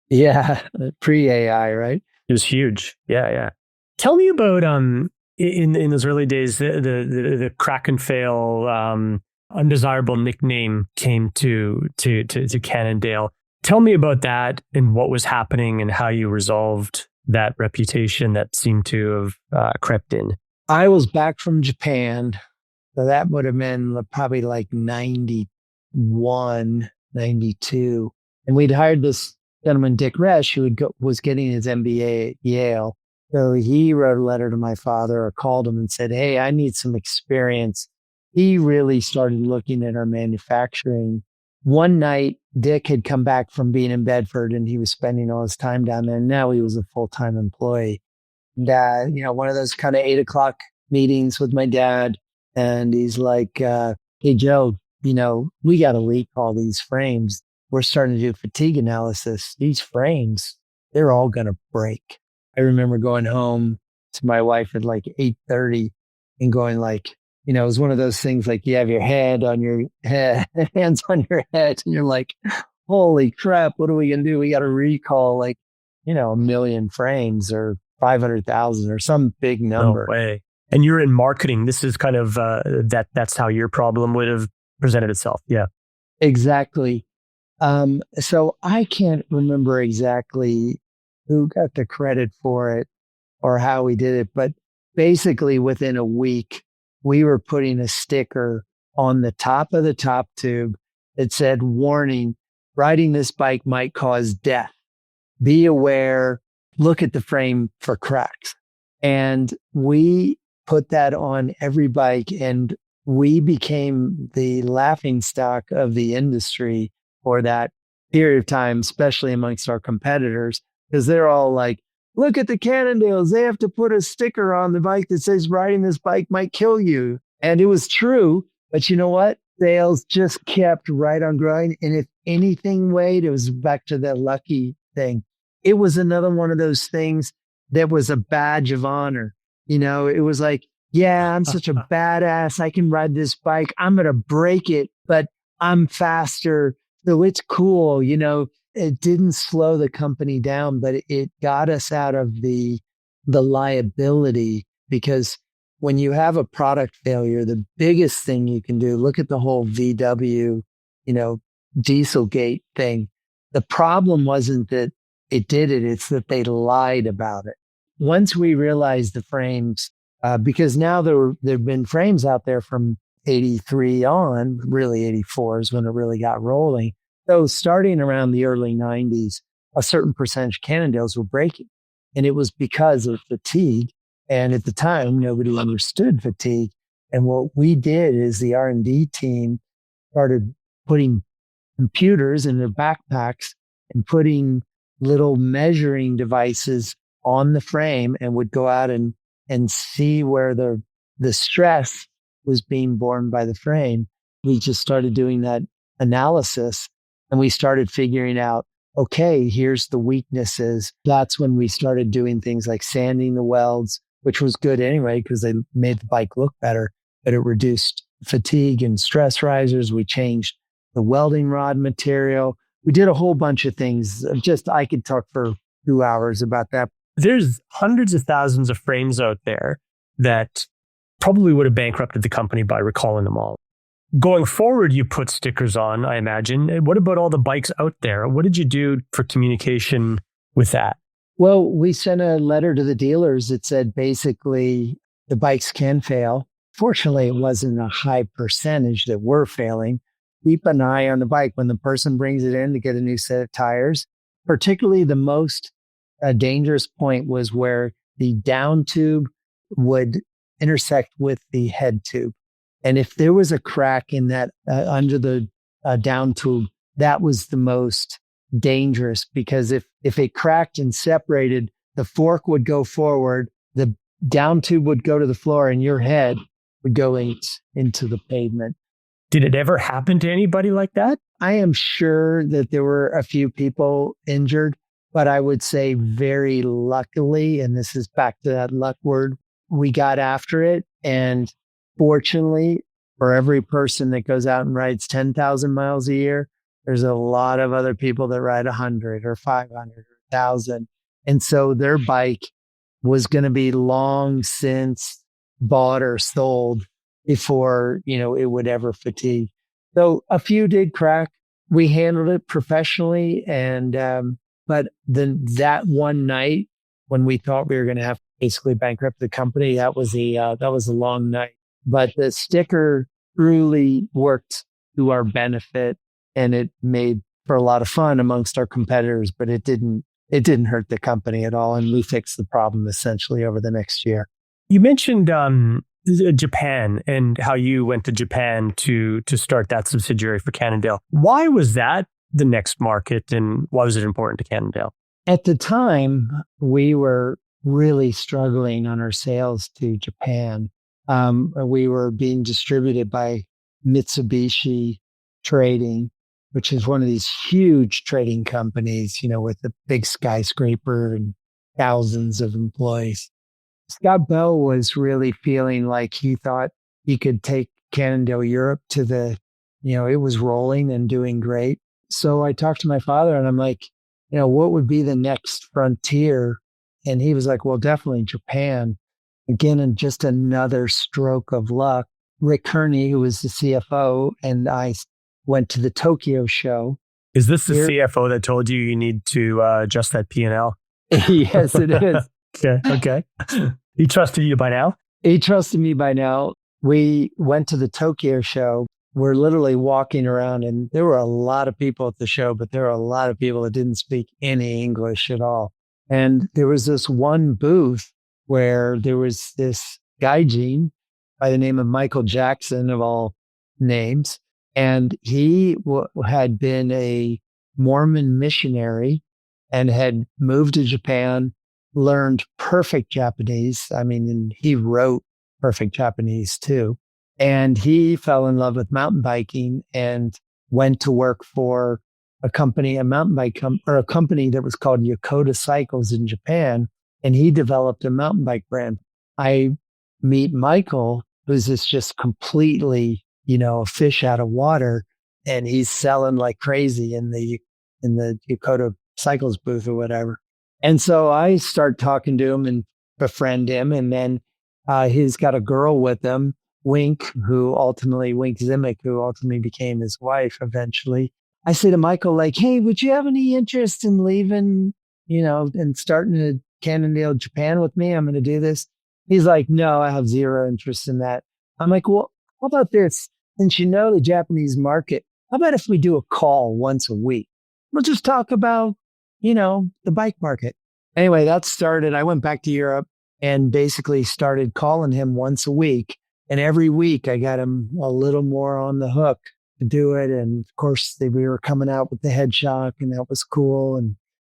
S1: Yeah. Pre-AI, right?
S4: It was huge. Yeah. Tell me about in those early days, the crack and fail undesirable nickname came to Cannondale. Tell me about that and what was happening and how you resolved that reputation that seemed to have crept in.
S1: I was back from Japan, so that would have been probably like 91, 92, and we'd hired this gentleman, Dick Resch, who was getting his MBA at Yale. So he wrote a letter to my father or called him and said, "Hey, I need some experience." He really started looking at our manufacturing. One night, Dick had come back from being in Bedford and he was spending all his time down there. And now he was a full-time employee. And, one of those kind of 8:00 meetings with my dad. And he's like, "Hey, Joe, we got to recall these frames. We're starting to do fatigue analysis. These frames, they're all going to break." I remember going home to my wife at like 8:30 and going like, it was one of those things like you have your head on your head, hands on your head, and you're like, holy crap, what are we going to do? We got to recall like, 1 million frames or 500,000 or some big number.
S4: No way. And you're in marketing. This is kind of that's how your problem would have presented itself. Yeah.
S1: Exactly. So I can't remember exactly who got the credit for it or how we did it, but basically within a week, we were putting a sticker on the top of the top tube that said, "Warning, riding this bike might cause death. Be aware, look at the frame for cracks." And we put that on every bike, and we became the laughingstock of the industry for that period of time, especially amongst our competitors, because they're all like, "Look at the Cannondales. They have to put a sticker on the bike that says riding this bike might kill you." And it was true. But you know what? Sales just kept right on growing. And if anything weighed, it was back to that lucky thing. It was another one of those things that was a badge of honor. It was like, yeah, I'm such a badass. I can ride this bike. I'm going to break it, but I'm faster. So it's cool. It didn't slow the company down, but it got us out of the liability, because when you have a product failure, the biggest thing you can do, look at the whole VW, Dieselgate thing. The problem wasn't that it did it. It's that they lied about it. Once we realized the frames, because now there've been frames out there from 83 on, really 84 is when it really got rolling. So starting around the early 90s, a certain percentage of Cannondales were breaking. And it was because of fatigue. And at the time, nobody understood fatigue. And what we did is the R&D team started putting computers in their backpacks and putting little measuring devices on the frame, and would go out and see where the stress was being borne by the frame. We just started doing that analysis, and we started figuring out okay, here's the weaknesses. That's when we started doing things like sanding the welds, which was good anyway, because they made the bike look better, but it reduced fatigue and stress risers. We changed the welding rod material. We did a whole bunch of things. I could talk for 2 hours about that.
S4: There's hundreds of thousands of frames out there that probably would have bankrupted the company by recalling them all. Going forward, you put stickers on, I imagine. What about all the bikes out there? What did you do for communication with that?
S1: Well, we sent a letter to the dealers that said basically the bikes can fail. Fortunately, it wasn't a high percentage that were failing. Keep an eye on the bike when the person brings it in to get a new set of tires. Particularly the most dangerous point was where the down tube would intersect with the head tube. And if there was a crack in that under the down tube, that was the most dangerous, because if it cracked and separated, the fork would go forward, the down tube would go to the floor, and your head would go into the pavement.
S4: Did it ever happen to anybody like that?
S1: I am sure that there were a few people injured, but I would say very luckily, and this is back to that luck word, we got after it. And fortunately, for every person that goes out and rides 10,000 miles a year, there's a lot of other people that ride 100 or 500 or 1,000. And so their bike was going to be long since bought or sold before, it would ever fatigue. So a few did crack. We handled it professionally. But then that one night when we thought we were going to have to basically bankrupt the company, that was a long night. But the sticker truly worked to our benefit, and it made for a lot of fun amongst our competitors, but it didn't hurt the company at all. And we fixed the problem essentially over the next year.
S4: You mentioned Japan and how you went to Japan to start that subsidiary for Cannondale. Why was that the next market, and why was it important to Cannondale?
S1: At the time, we were really struggling on our sales to Japan. We were being distributed by Mitsubishi Trading, which is one of these huge trading companies, with a big skyscraper and thousands of employees. Scott Bell was really feeling like he thought he could take Cannondale Europe to it was rolling and doing great. So I talked to my father and I'm like, what would be the next frontier? And he was like, well, definitely Japan. Again, and just another stroke of luck. Rick Kearney, who was the CFO, and I went to the Tokyo show.
S4: Is this the CFO that told you need to adjust that P&L?
S1: Yes, it is.
S4: Okay. He trusted you by now?
S1: He trusted me by now. We went to the Tokyo show. We're literally walking around, and there were a lot of people at the show, but there were a lot of people that didn't speak any English at all. And there was this one booth where there was this gaijin by the name of Michael Jackson, of all names. And he had been a Mormon missionary and had moved to Japan, learned perfect Japanese. and he wrote perfect Japanese too. And he fell in love with mountain biking and went to work for a company, a mountain bike or a company that was called Yokota Cycles in Japan. And he developed a mountain bike brand. I meet Michael, who's this just completely, a fish out of water, and he's selling like crazy in the Yokota Cycles booth or whatever. And so I start talking to him and befriend him. And then he's got a girl with him, Wink Zimick, who ultimately became his wife eventually. I say to Michael, like, hey, would you have any interest in leaving, and starting a Cannondale Japan with me? I'm going to do this. He's like, no, I have zero interest in that. I'm like, well, how about this? Since you know the Japanese market, how about if we do a call once a week? We'll just talk about, the bike market. Anyway, that started. I went back to Europe and basically started calling him once a week. And every week I got him a little more on the hook to do it. And of course, we were coming out with the head shock, and that was cool. And,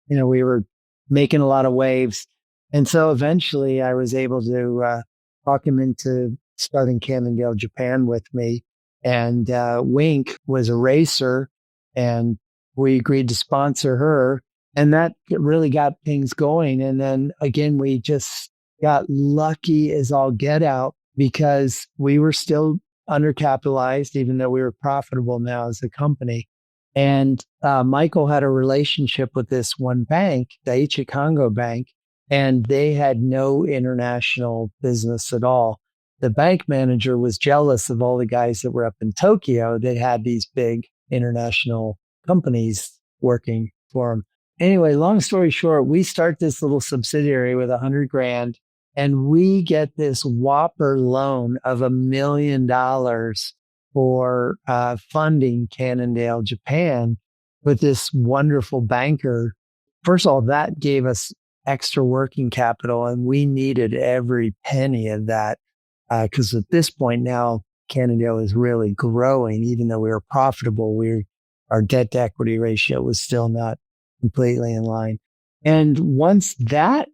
S1: we were making a lot of waves. And so eventually I was able to talk him into starting Cannondale Japan with me. And Wink was a racer and we agreed to sponsor her. And that really got things going. And then again, we just got lucky as all get out because we were still undercapitalized, even though we were profitable now as a company. And Michael had a relationship with this one bank, Daiichi Congo Bank, and they had no international business at all. The bank manager was jealous of all the guys that were up in Tokyo. They had these big international companies working for them. Anyway, long story short, we start this little subsidiary with $100,000 and we get this whopper loan of $1 million for funding Cannondale, Japan with this wonderful banker. First of all, that gave us extra working capital and we needed every penny of that because at this point now, Cannondale is really growing. Even though we were profitable, our debt to equity ratio was still not completely in line. And once that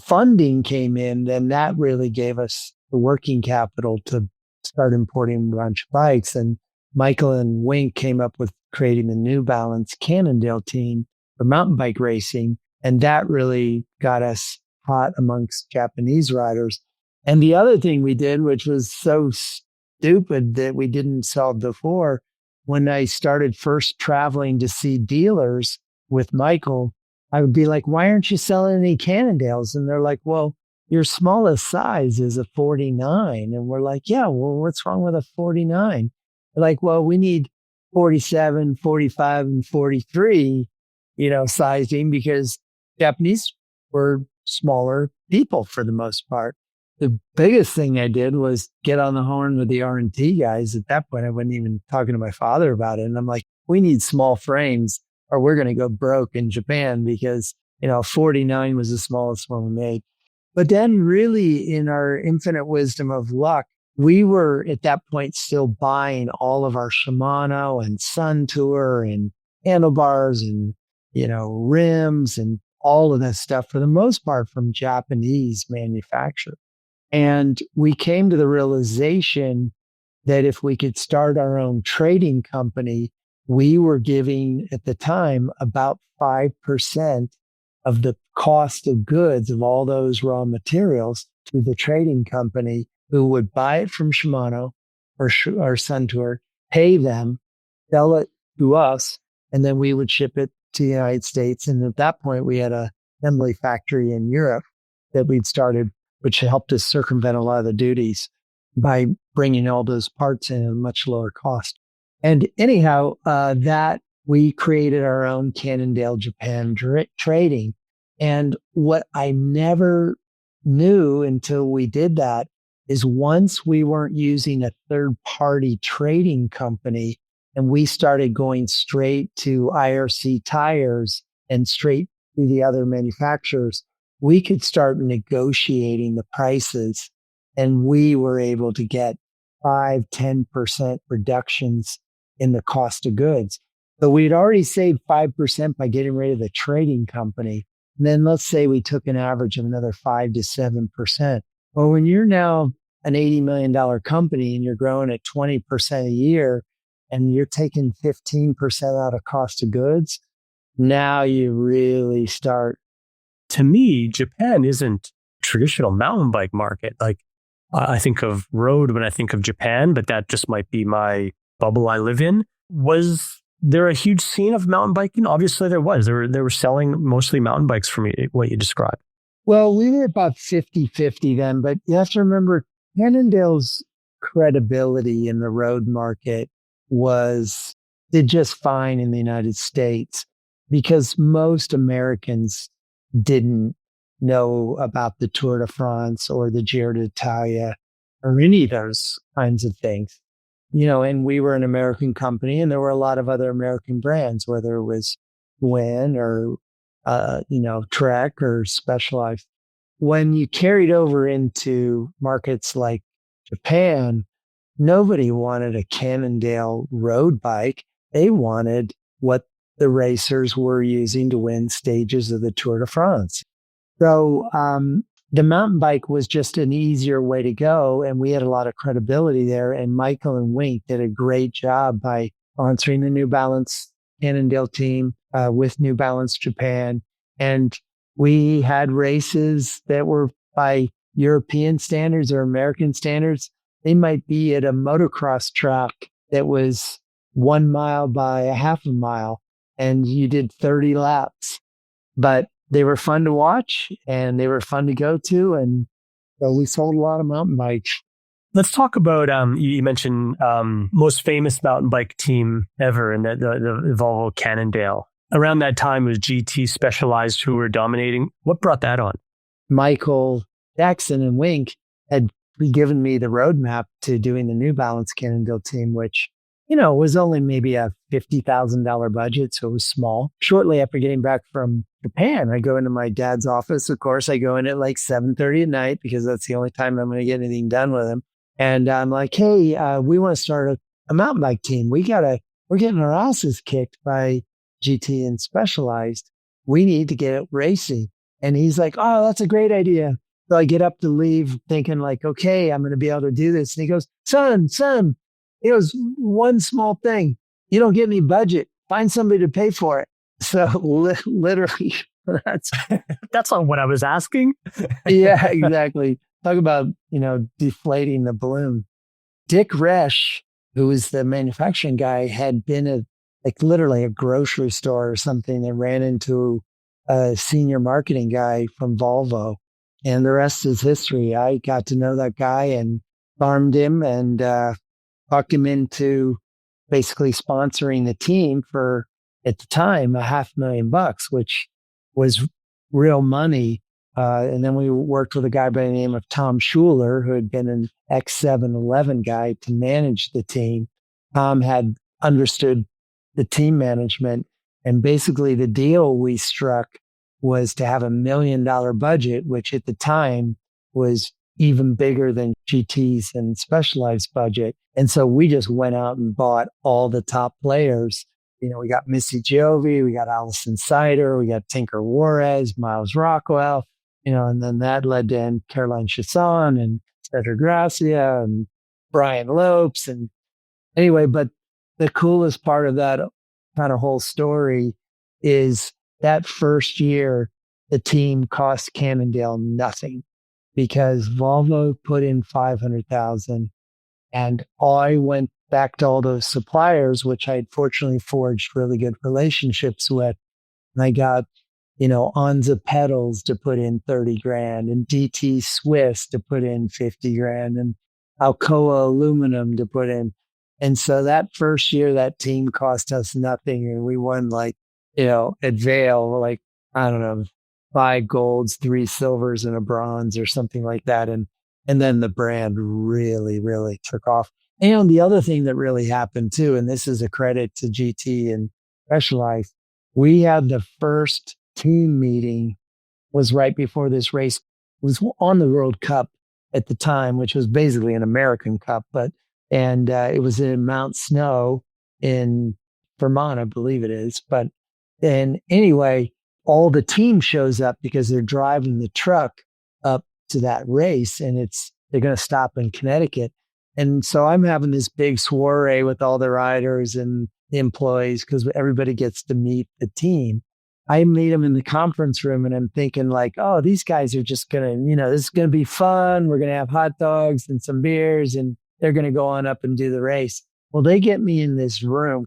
S1: funding came in, then that really gave us the working capital to start importing a bunch of bikes. And Michael and Wink came up with creating the New Balance Cannondale team for mountain bike racing. And that really got us hot amongst Japanese riders. And the other thing we did, which was so stupid that we didn't solve before, when I started first traveling to see dealers with Michael, I would be like, why aren't you selling any Cannondales? And they're like, well, your smallest size is a 49. And we're like, yeah, well, what's wrong with a 49? They're like, well, we need 47, 45, and 43, sizing because Japanese were smaller people for the most part. The biggest thing I did was get on the horn with the R&T guys. At that point, I wasn't even talking to my father about it. And I'm like, we need small frames or we're going to go broke in Japan because, 49 was the smallest one we made. But then really in our infinite wisdom of luck, we were at that point still buying all of our Shimano and Sun Tour and handlebars and, rims and all of that stuff for the most part from Japanese manufacturers. And we came to the realization that if we could start our own trading company, we were giving at the time about 5% of the cost of goods of all those raw materials to the trading company who would buy it from Shimano or Suntour, pay them, sell it to us, and then we would ship it to the United States. And at that point, we had a assembly factory in Europe that we'd started, which helped us circumvent a lot of the duties by bringing all those parts in at a much lower cost. And anyhow, that we created our own Cannondale Japan trading. And what I never knew until we did that is once we weren't using a third-party trading company and we started going straight to IRC tires and straight to the other manufacturers, we could start negotiating the prices and we were able to get 5-10% reductions in the cost of goods. So we'd already saved 5% by getting rid of the trading company. And then let's say we took an average of another 5 to 7%. Well, when you're now an $80 million company and you're growing at 20% a year and you're taking 15% out of cost of goods, now you really start.
S4: To me, Japan isn't traditional mountain bike market. Like I think of road when I think of Japan, but that just might be my bubble I live in. Was there a huge scene of mountain biking? Obviously there was. They were selling mostly mountain bikes for me, what you described.
S1: Well, we were about 50-50 then, but you have to remember Cannondale's credibility in the road market did just fine in the United States because most Americans didn't know about the Tour de France or the Giro d'Italia or any of those kinds of things. And we were an American company and there were a lot of other American brands, whether it was Win or, Trek or Specialized. When you carried over into markets like Japan, nobody wanted a Cannondale road bike. They wanted what the racers were using to win stages of the Tour de France. So the mountain bike was just an easier way to go. And we had a lot of credibility there. And Michael and Wink did a great job by sponsoring the New Balance Cannondale team with New Balance Japan. And we had races that were by European standards or American standards. They might be at a motocross track that was 1 mile by a half a mile, and you did 30 laps. But they were fun to watch and they were fun to go to. And so we sold a lot of mountain bikes.
S4: Let's talk about, you mentioned most famous mountain bike team ever, and the Volvo Cannondale. Around that time, it was GT Specialized who were dominating. What brought that on?
S1: Michael Jackson and Wink had given me the roadmap to doing the New Balance Cannondale team, which, was only maybe a $50,000 budget. So it was small. Shortly after getting back from Japan, I go into my dad's office. Of course, I go in at like 7:30 at night because that's the only time I'm going to get anything done with him. And I'm like, hey, we want to start a mountain bike team. We're getting our asses kicked by GT and Specialized. We need to get racing. And he's like, oh, that's a great idea. So I get up to leave thinking like, okay, I'm going to be able to do this. And he goes, son, he goes, one small thing. You don't get any budget. Find somebody to pay for it. So literally,
S4: that's not what I was asking.
S1: Yeah, exactly. Talk about, deflating the balloon. Dick Resch, who was the manufacturing guy, had been at literally a grocery store or something and ran into a senior marketing guy from Volvo. And the rest is history. I got to know that guy and farmed him and talked him into basically sponsoring the team for, at the time, $500,000, which was real money. And then we worked with a guy by the name of Tom Schuler, who had been an X711 guy to manage the team. Tom had understood the team management. And basically the deal we struck was to have $1 million budget, which at the time was even bigger than GT's and Specialized budget. And so we just went out and bought all the top players. We got Missy Giove, we got Allison Sider, we got Tinker Juarez, Miles Rockwell, and then that led to Caroline Chasson and Cedric Gracia and Brian Lopes. And anyway, but the coolest part of that kind of whole story is that first year, the team cost Cannondale nothing because Volvo put in $500,000, and I went back to all those suppliers, which I had fortunately forged really good relationships with. And I got, Onza pedals to put in 30 grand and DT Swiss to put in 50 grand and Alcoa aluminum to put in. And so that first year, that team cost us nothing. And we won at Vail, I don't know, 5 golds, 3 silvers and a bronze or something like that. And then the brand really, really took off. And the other thing that really happened too, and this is a credit to GT and Specialized, we had the first team meeting was right before this race. It was on the World Cup at the time, which was basically an American Cup, and it was in Mount Snow in Vermont, I believe it is. But then anyway, all the team shows up because they're driving the truck up to that race, and they're going to stop in Connecticut. And so I'm having this big soiree with all the riders and the employees because everybody gets to meet the team. I meet them in the conference room and I'm thinking oh, these guys are just going to, this is going to be fun. We're going to have hot dogs and some beers and they're going to go on up and do the race. Well, they get me in this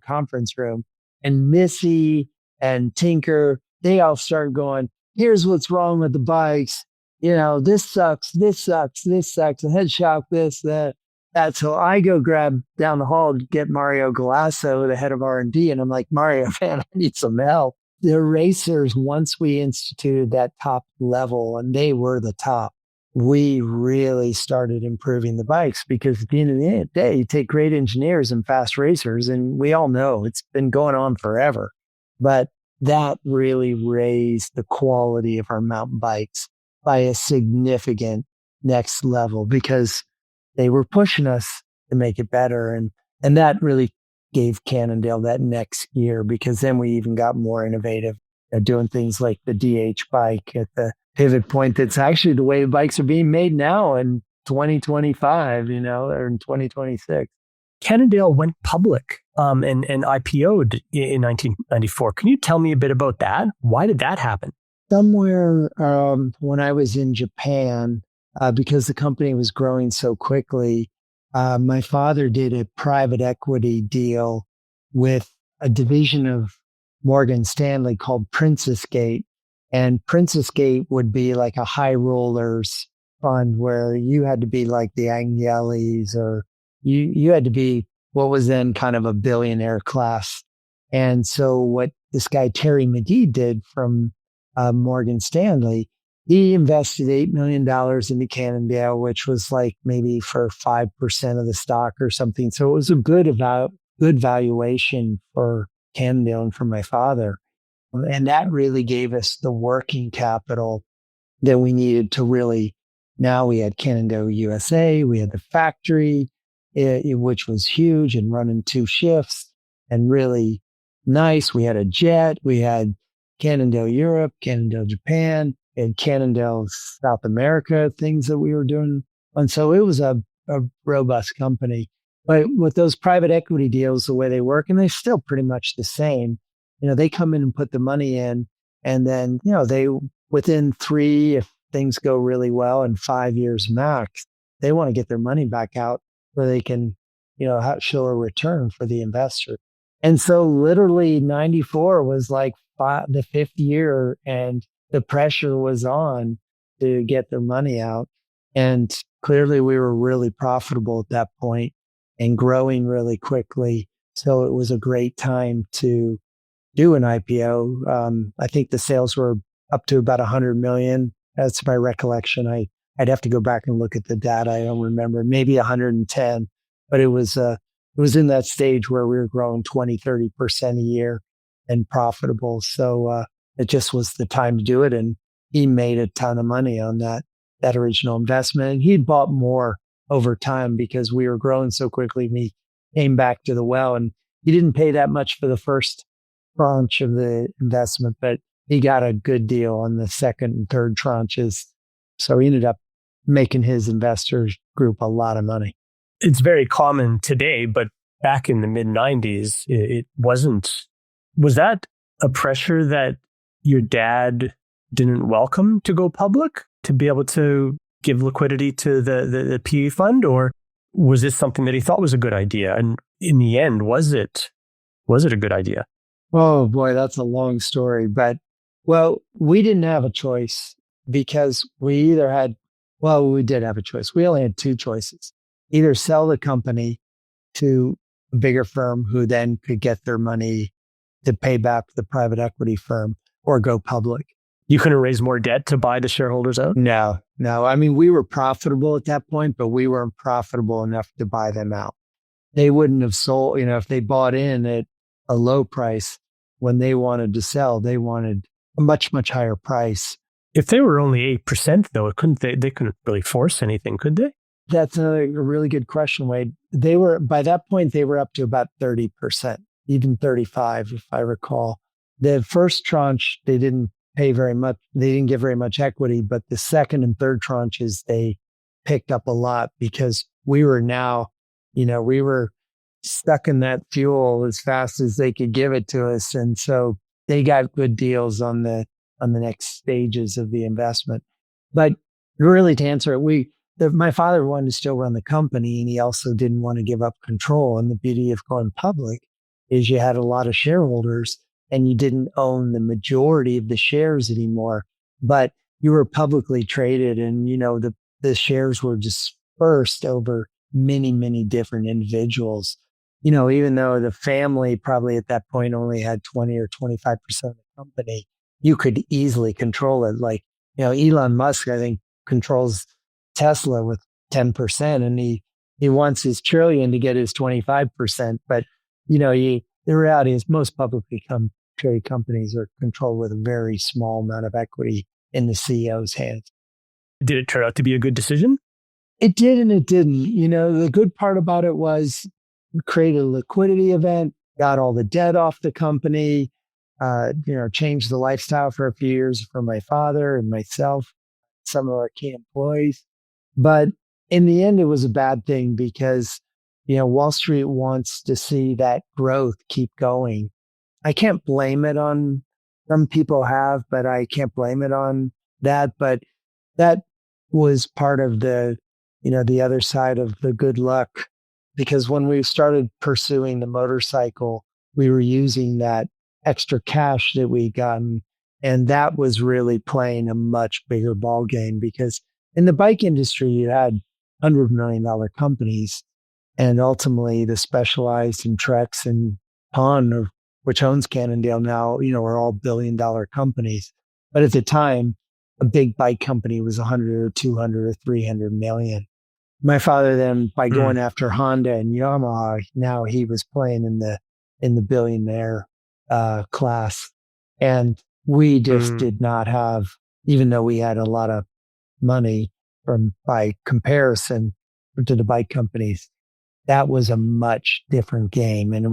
S1: conference room, and Missy and Tinker, they all start going, here's what's wrong with the bikes. This sucks, the head shock, this, that. So I go grab down the hall to get Mario Galasso, the head of R&D. And I'm like, Mario, man, I need some help. The racers, once we instituted that top level, and they were the top, we really started improving the bikes because at the end of the day, you take great engineers and fast racers, and we all know it's been going on forever. But that really raised the quality of our mountain bikes by a significant next level because they were pushing us to make it better. And that really gave Cannondale that next year because then we even got more innovative doing things like the DH bike at the pivot point. That's actually the way bikes are being made now in 2025, or in 2026.
S4: Cannondale went public and IPO'd in 1994. Can you tell me a bit about that? Why did that happen?
S1: Somewhere when I was in Japan, because the company was growing so quickly, my father did a private equity deal with a division of Morgan Stanley called Princess Gate. And Princess Gate would be like a high rollers fund where you had to be like the Agnellis, or you had to be what was then kind of a billionaire class. And so what this guy, Terry McGee, did from Morgan Stanley, he invested $8 million into Cannondale, which was like maybe for 5% of the stock or something. So it was a good valuation for Cannondale and for my father. And that really gave us the working capital that we needed to really, now we had Cannondale USA, we had the factory, which was huge and running 2 shifts and really nice. We had a jet, we had Cannondale Europe, Cannondale Japan, and Cannondale South America, things that we were doing. And so it was a robust company. But with those private equity deals, the way they work, and they're still pretty much the same, they come in and put the money in, and then, they, within 3, if things go really well, and 5 years max, they want to get their money back out where they can, show a return for the investor. And so literally 94 was like the 5th year, and the pressure was on to get their money out. And clearly we were really profitable at that point and growing really quickly. So it was a great time to do an IPO. I think the sales were up to about 100 million. That's my recollection. I'd have to go back and look at the data. I don't remember, maybe 110, but it was in that stage where we were growing 20, 30% a year and profitable. So it just was the time to do it. And he made a ton of money on that original investment. And he'd bought more over time because we were growing so quickly. And he came back to the well, and he didn't pay that much for the first tranche of the investment, but he got a good deal on the second and third tranches. So he ended up making his investors group a lot of money.
S4: It's very common today, but back in the mid 90s, it wasn't. Was that a pressure that your dad didn't welcome to go public, to be able to give liquidity to the PE fund? Or was this something that he thought was a good idea? And in the end, was it a good idea?
S1: Oh boy, that's a long story. But, well, we didn't have a choice because we did have a choice. We only had 2 choices. Either sell the company to a bigger firm who then could get their money to pay back the private equity firm, or go public.
S4: You couldn't raise more debt to buy the shareholders out?
S1: No. I mean, we were profitable at that point, but we weren't profitable enough to buy them out. They wouldn't have sold, if they bought in at a low price. When they wanted to sell, they wanted a much, much higher price.
S4: If they were only 8%, though, they couldn't really force anything, could they?
S1: That's a really good question, Wade. By that point, they were up to about 30%, even 35, if I recall. The first tranche, they didn't pay very much. They didn't give very much equity, but the second and third tranches, they picked up a lot because we were now, we were stuck in that fuel as fast as they could give it to us. And so they got good deals on the next stages of the investment. But really, to answer it, my father wanted to still run the company, and he also didn't want to give up control. And the beauty of going public is you had a lot of shareholders, and you didn't own the majority of the shares anymore, but you were publicly traded, and the shares were dispersed over many, many different individuals. Even though the family probably at that point only had 20 or 25% of the company, you could easily control it. Like, Elon Musk, I think, controls Tesla with 10%, and he wants his trillion to get his 25%. But, the reality is most publicly traded companies are controlled with a very small amount of equity in the CEO's hands.
S4: Did it turn out to be a good decision?
S1: It did and it didn't. The good part about it was create a liquidity event, got all the debt off the company, changed the lifestyle for a few years for my father and myself, some of our key employees. But in the end, it was a bad thing because Wall Street wants to see that growth keep going. I can't blame it on some people have, but I can't blame it on that. But that was part of the other side of the good luck, because when we started pursuing the motorcycle, we were using that extra cash that we gotten. And that was really playing a much bigger ball game, because in the bike industry, you had $100 million companies, and ultimately the Specialized and Trex and Pon, which owns Cannondale now, are all billion-dollar companies. But at the time, a big bike company was 100 or 200 or 300 million. My father then, by going after Honda and Yamaha, now he was playing in the billionaire class. And we just did not have, even though we had a lot of money by comparison to the bike companies, that was a much different game. And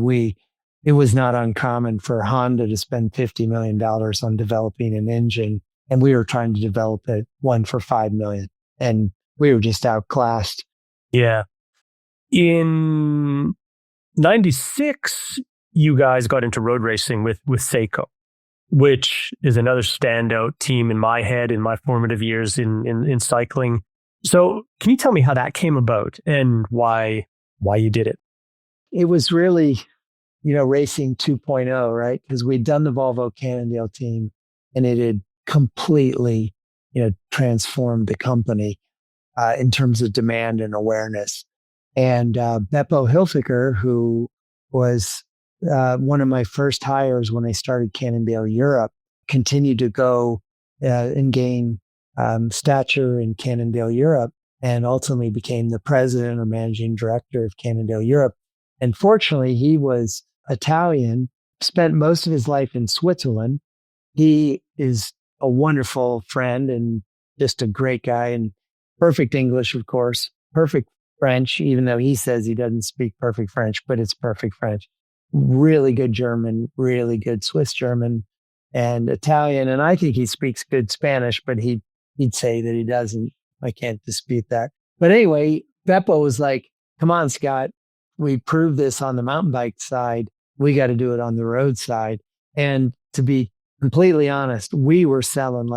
S1: it was not uncommon for Honda to spend $50 million on developing an engine, and we were trying to develop one for $5 million, and we were just outclassed.
S4: Yeah. In 96, you guys got into road racing with Seiko, which is another standout team in my head in my formative years in cycling. So can you tell me how that came about and why you did it?
S1: It was really, racing 2.0, right? Because we'd done the Volvo Cannondale team, and it had completely, transformed the company in terms of demand and awareness. And Beppo Hilfiger, who was one of my first hires when I started Cannondale Europe, continued to go and gain stature in Cannondale Europe, and ultimately became the president or managing director of Cannondale Europe. And fortunately, he was Italian, spent most of his life in Switzerland. He is a wonderful friend and just a great guy, and perfect English, of course, perfect French, even though he says he doesn't speak perfect French, but it's perfect French. Really good German, really good Swiss German and Italian. And I think he speaks good Spanish, but he'd say that he doesn't. I can't dispute that. But anyway, Beppo was like, come on, Scott, we proved this on the mountain bike side. We got to do it on the road side. And to be completely honest, we were selling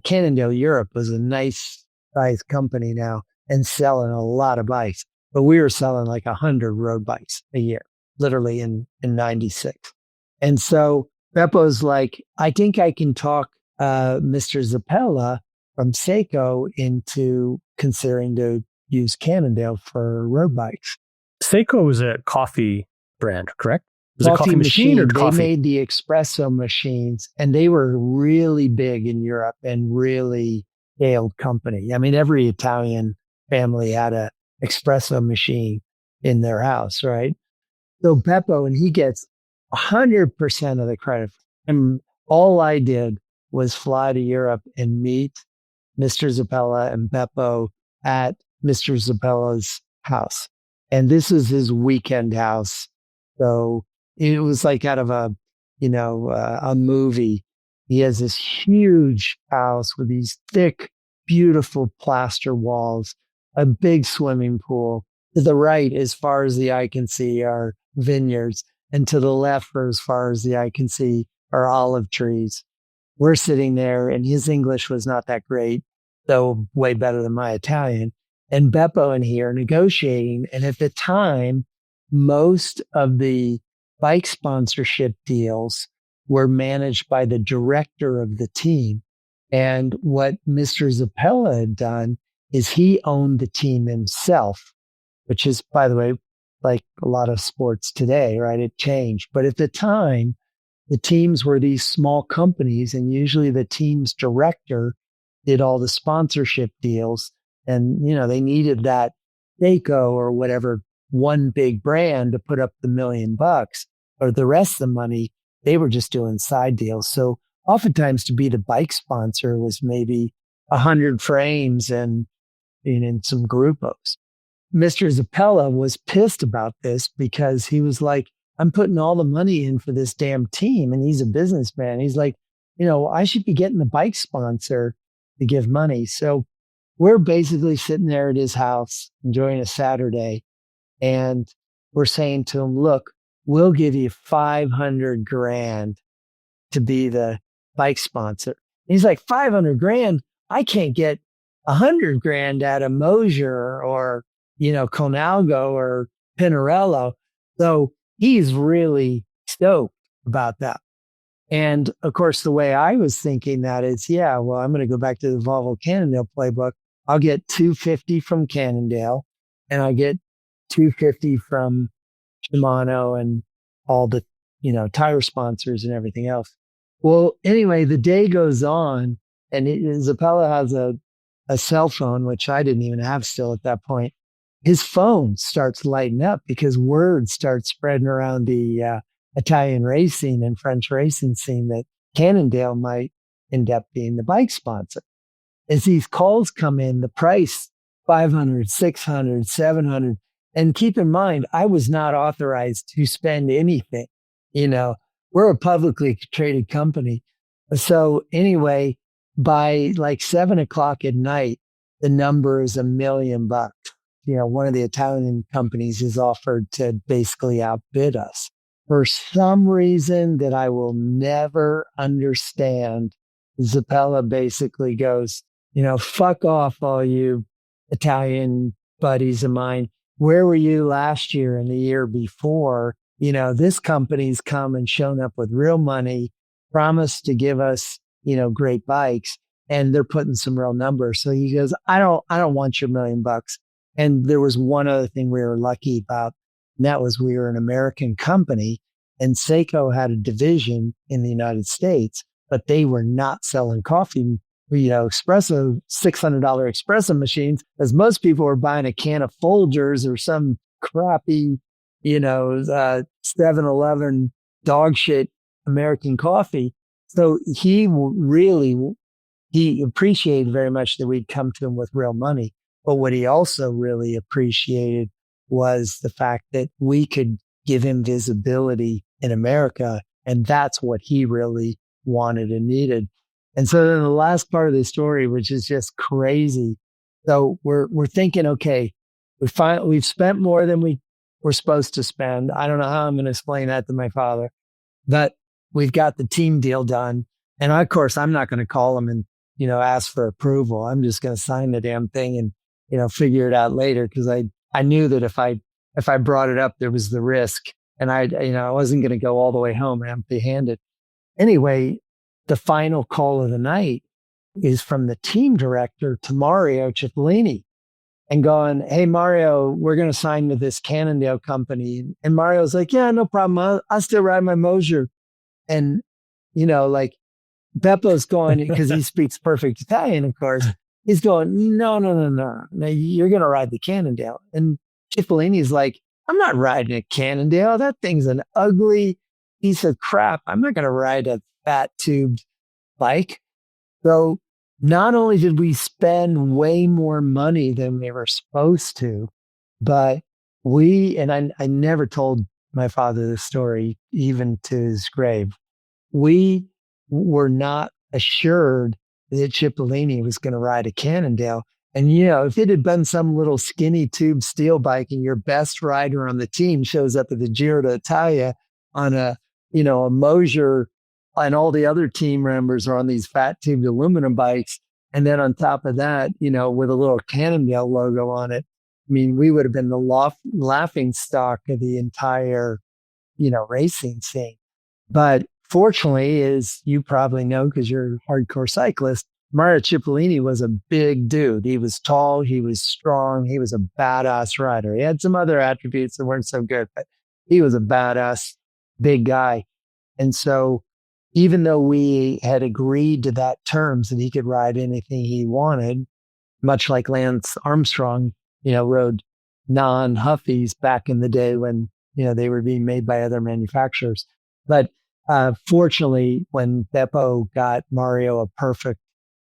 S1: Cannondale Europe was a nice size company now and selling a lot of bikes, but we were selling like 100 road bikes a year, literally in 96. And so Beppo's like, I think I can talk Mr. Zappella from Seiko into considering to use Cannondale for road bikes.
S4: Seiko was a coffee brand, correct? Was
S1: coffee
S4: it a coffee machine or coffee?
S1: They made the espresso machines, and they were really big in Europe and really scaled company. I mean, every Italian family had a espresso machine in their house, right? So Beppo, and he gets 100% of the credit. And all I did was fly to Europe and meet Mr. Zappella and Beppo at Mr. Zappella's house. And this is his weekend house. So it was like out of a movie. He has this huge house with these thick, beautiful plaster walls, a big swimming pool. To the right, as far as the eye can see, are vineyards. And to the left, for as far as the eye can see, are olive trees. We're sitting there, and his English was not that great, though way better than my Italian. And Beppo and he are negotiating. And at the time, most of the bike sponsorship deals were managed by the director of the team. And what Mr. Zappella had done is he owned the team himself, which is, by the way, like a lot of sports today, right? It changed. But at the time, the teams were these small companies, and usually the team's director did all the sponsorship deals. And, they needed that Seiko or whatever one big brand to put up the $1 million, or the rest of the money, they were just doing side deals. So oftentimes to be the bike sponsor was maybe 100 frames and some Gruppos. Mr. Zappella was pissed about this because he was like, I'm putting all the money in for this damn team. And he's a businessman. He's like, I should be getting the bike sponsor to give money. So we're basically sitting there at his house enjoying a Saturday. And we're saying to him, look, we'll give you 500 grand to be the bike sponsor. And he's like, 500 grand? I can't get 100 grand out of Mosier or, Conalgo or Pinarello. So he's really stoked about that. And of course, the way I was thinking that is, yeah, well, I'm going to go back to the Volvo Cannondale playbook. I'll get 250 from Cannondale and I get 250 from Shimano and all the, tire sponsors and everything else. Well, anyway, the day goes on and Zappella has a cell phone, which I didn't even have still at that point. His phone starts lighting up because word starts spreading around the Italian racing and French racing scene that Cannondale might end up being the bike sponsor. As these calls come in, the price, 500, 600, 700. And keep in mind, I was not authorized to spend anything. We're a publicly traded company. So anyway, by like 7:00 at night, the number is $1 million. One of the Italian companies is offered to basically outbid us. For some reason that I will never understand, Zappella basically goes, fuck off, all you Italian buddies of mine. Where were you last year and the year before? This company's come and shown up with real money, promised to give us, great bikes, and they're putting some real numbers. So he goes, I don't want your $1 million. And there was one other thing we were lucky about, and that was we were an American company, and Seiko had a division in the United States, but they were not selling coffee, espresso, $600 espresso machines, as most people were buying a can of Folgers or some crappy, 7-Eleven dog shit American coffee. So he appreciated very much that we'd come to him with real money. But what he also really appreciated was the fact that we could give him visibility in America. And that's what he really wanted and needed. And so then the last part of the story, which is just crazy. So we're thinking, okay, we've spent more than we were supposed to spend. I don't know how I'm going to explain that to my father, but we've got the team deal done. And of course, I'm not going to call him and, ask for approval. I'm just going to sign the damn thing and, figure it out later. Cause I knew that if I brought it up, there was the risk and I wasn't going to go all the way home empty handed. Anyway, the final call of the night is from the team director to Mario Cipollini and going, hey, Mario, we're going to sign with this Cannondale company. And Mario's like, yeah, no problem. I'll still ride my Mosier. And, Beppo's going, because he speaks perfect Italian, of course. He's going, no. You're going to ride the Cannondale. And Cipollini's like, I'm not riding a Cannondale. That thing's an ugly piece of crap. I'm not going to ride a fat tubed bike. So not only did we spend way more money than we were supposed to, but I never told my father this story, even to his grave. We were not assured that Cipollini was going to ride a Cannondale. And, if it had been some little skinny tube steel bike and your best rider on the team shows up at the Giro d'Italia on a Mosier, and all the other team members are on these fat tubed aluminum bikes. And then on top of that, with a little Cannondale logo on it, I mean, we would have been the laughing stock of the entire, racing scene. But fortunately, as you probably know, because you're a hardcore cyclist, Mario Cipollini was a big dude. He was tall, he was strong, he was a badass rider. He had some other attributes that weren't so good, but he was a badass big guy. And so even though we had agreed to that terms that he could ride anything he wanted, much like Lance Armstrong, rode non-Huffies back in the day when, they were being made by other manufacturers. But fortunately, when Beppo got Mario a perfect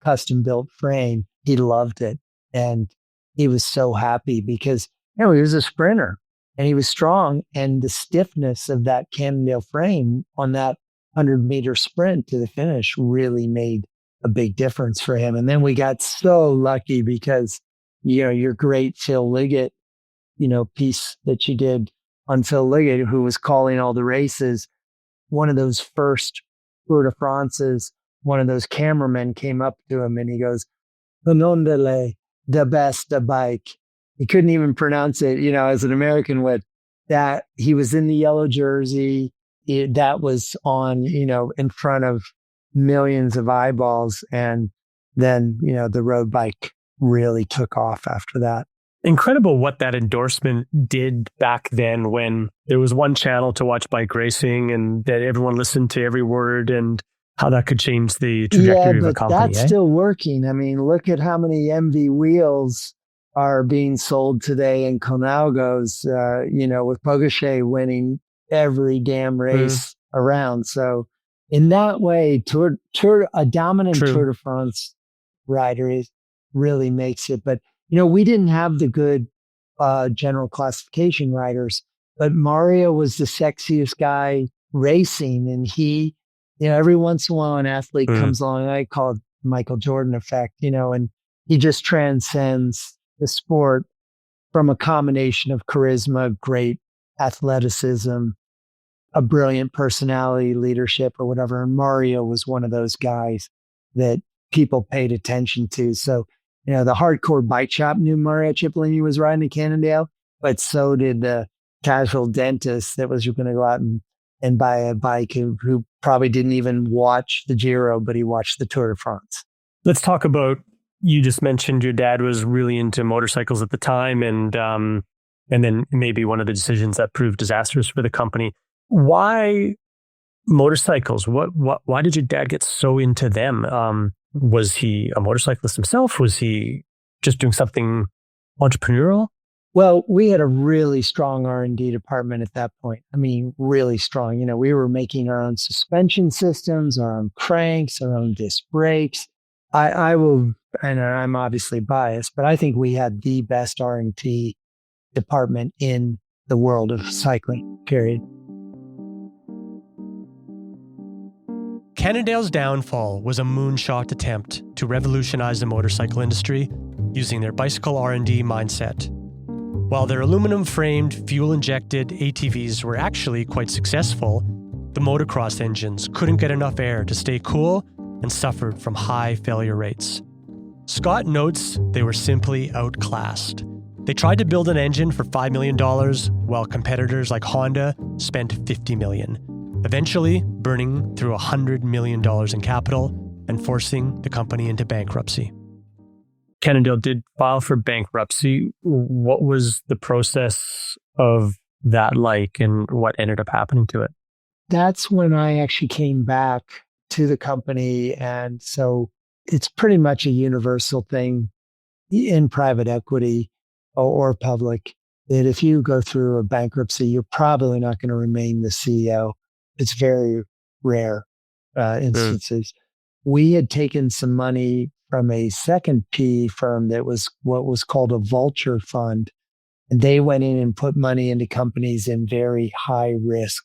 S1: custom built frame, he loved it. And he was so happy because, he was a sprinter and he was strong. And the stiffness of that Cannondale frame on that 100-meter sprint to the finish really made a big difference for him. And then we got so lucky because, your great Phil Liggett piece that she did on Phil Liggett, who was calling all the races. One of those first Tour de France's, one of those cameramen came up to him and he goes, Cannondale, the best bike. He couldn't even pronounce it, as an American would. That he was in the yellow jersey. That was on, in front of millions of eyeballs. And then, the road bike really took off after that.
S4: Incredible what that endorsement did back then when there was one channel to watch bike racing and that everyone listened to every word, and how that could change the trajectory of a company.
S1: That's still working. I mean, look at how many MV wheels are being sold today in Cannondale's, with Pogacar winning every damn race around. So in that way, a dominant Tour de France rider really makes it. But, we didn't have the good general classification riders, but Mario was the sexiest guy racing. And he, every once in a while an athlete comes along, I call it Michael Jordan effect, and he just transcends the sport from a combination of charisma, great athleticism, a brilliant personality, leadership, or whatever. And Mario was one of those guys that people paid attention to. So, the hardcore bike shop knew Mario Cipollini was riding to Cannondale, but so did the casual dentist that was going to go out and buy a bike who probably didn't even watch the Giro, but he watched the Tour de France.
S4: Let's talk about, you just mentioned your dad was really into motorcycles at the time, and then maybe one of the decisions that proved disastrous for the company. Why motorcycles? Why did your dad get so into them? Was he a motorcyclist himself? Was he just doing something entrepreneurial?
S1: Well, we had a really strong R&D department at that point. I mean, really strong. We were making our own suspension systems, our own cranks, our own disc brakes. I will, and I'm obviously biased, but I think we had the best R&D department in the world of cycling, period.
S2: Cannondale's downfall was a moonshot attempt to revolutionize the motorcycle industry using their bicycle R&D mindset. While their aluminum-framed, fuel-injected ATVs were actually quite successful, the motocross engines couldn't get enough air to stay cool and suffered from high failure rates. Scott notes they were simply outclassed. They tried to build an engine for $5 million, while competitors like Honda spent $50 million, eventually burning through $100 million in capital and forcing the company into bankruptcy.
S4: Cannondale did file for bankruptcy. What was the process of that like, and what ended up happening to it?
S1: That's when I actually came back to the company. And so it's pretty much a universal thing in private equity or public, that if you go through a bankruptcy, you're probably not going to remain the CEO. It's very rare instances. We had taken some money from a second PE firm that was what was called a vulture fund. And they went in and put money into companies in very high risk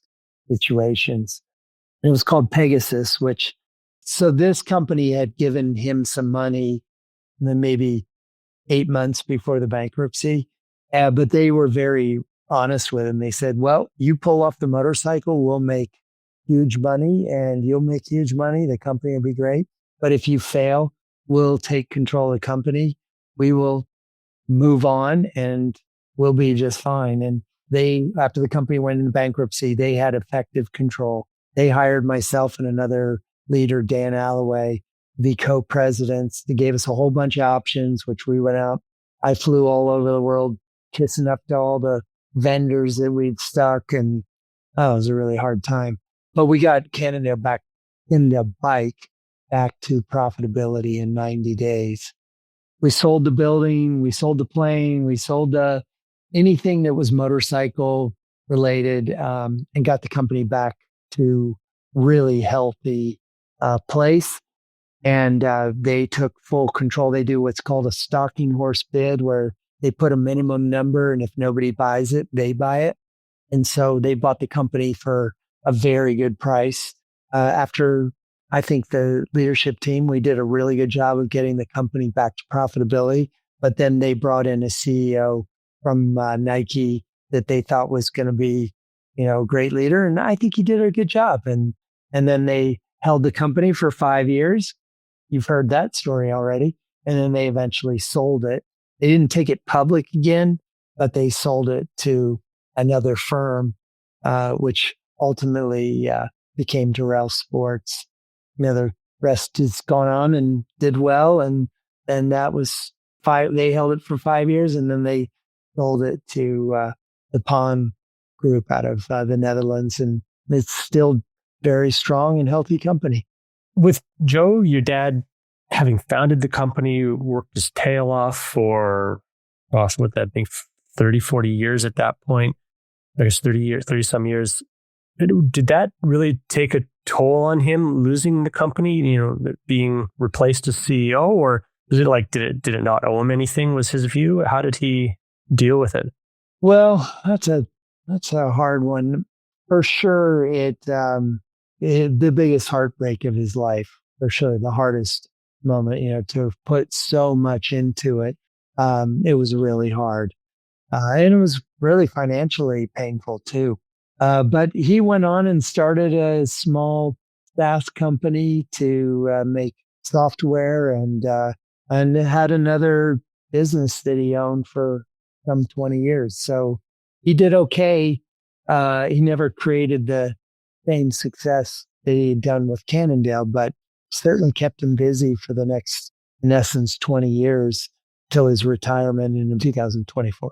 S1: situations. And it was called Pegasus, so this company had given him some money, and then maybe 8 months before the bankruptcy. But they were very honest with him. They said, well, you pull off the motorcycle, we'll make huge money, and you'll make huge money. The company will be great. But if you fail, we'll take control of the company. We will move on and we'll be just fine. And after the company went into bankruptcy, they had effective control. They hired myself and another leader, Dan Alloway, the co-presidents. They gave us a whole bunch of options, which we went out. I flew all over the world, kissing up to all the vendors that we'd stuck. And it was a really hard time. But we got Cannondale back in the bike, back to profitability in 90 days. We sold the building, we sold the plane, we sold anything that was motorcycle related, and got the company back to really healthy place. And they took full control. They do what's called a stalking horse bid, where they put a minimum number, and if nobody buys it, they buy it. And so they bought the company for a very good price. After, I think, the leadership team, we did a really good job of getting the company back to profitability. But then they brought in a CEO from Nike that they thought was going to be, a great leader. And I think he did a good job. And then they held the company for 5 years. You've heard that story already. And then they eventually sold it. They didn't take it public again, but they sold it to another firm, which ultimately became Durrell Sports. The rest has gone on and did well. And then that was they held it for 5 years, and then they sold it to the Pawn Group out of the Netherlands. And it's still very strong and healthy company.
S4: With Joe, your dad, having founded the company, worked his tail off for, gosh, what that be, 30, 40 years at that point. I guess 30 some years. Did that really take a toll on him, losing the company, being replaced as CEO? Or was it like, did it not owe him anything, was his view? How did he deal with it?
S1: Well, that's a hard one. For sure, the biggest heartbreak of his life, for sure, the hardest moment, to have put so much into it. It was really hard. And it was really financially painful too. But he went on and started a small SaaS company to make software, and had another business that he owned for some 20 years. So he did okay. He never created the same success that he'd done with Cannondale, but certainly kept him busy for the next, in essence, 20 years till his retirement in 2024.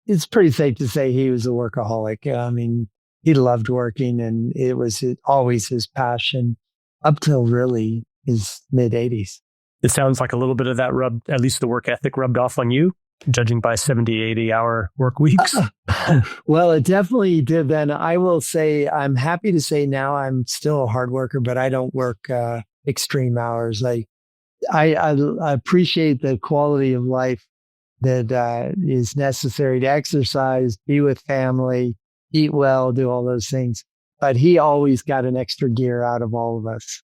S1: It's pretty safe to say he was a workaholic. I mean, he loved working, and it was always his passion up till really his mid-80s.
S4: It sounds like a little bit of that at least the work ethic rubbed off on you, judging by 70, 80-hour work weeks.
S1: Well, it definitely did then. I will say, I'm happy to say now I'm still a hard worker, but I don't work extreme hours. I appreciate the quality of life that is necessary to exercise, be with family, eat well, do all those things. But he always got an extra gear out of all of us.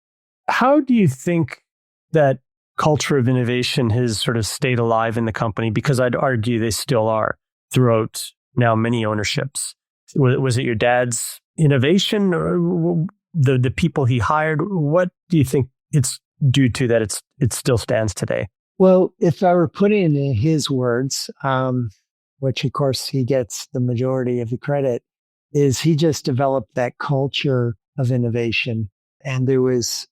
S4: How do you think that culture of innovation has sort of stayed alive in the company? Because I'd argue they still are throughout now many ownerships. Was it your dad's innovation or the people he hired? What do you think it's due to that it still stands today?
S1: Well, if I were putting it in his words, which of course he gets the majority of the credit, is he just developed that culture of innovation. And there was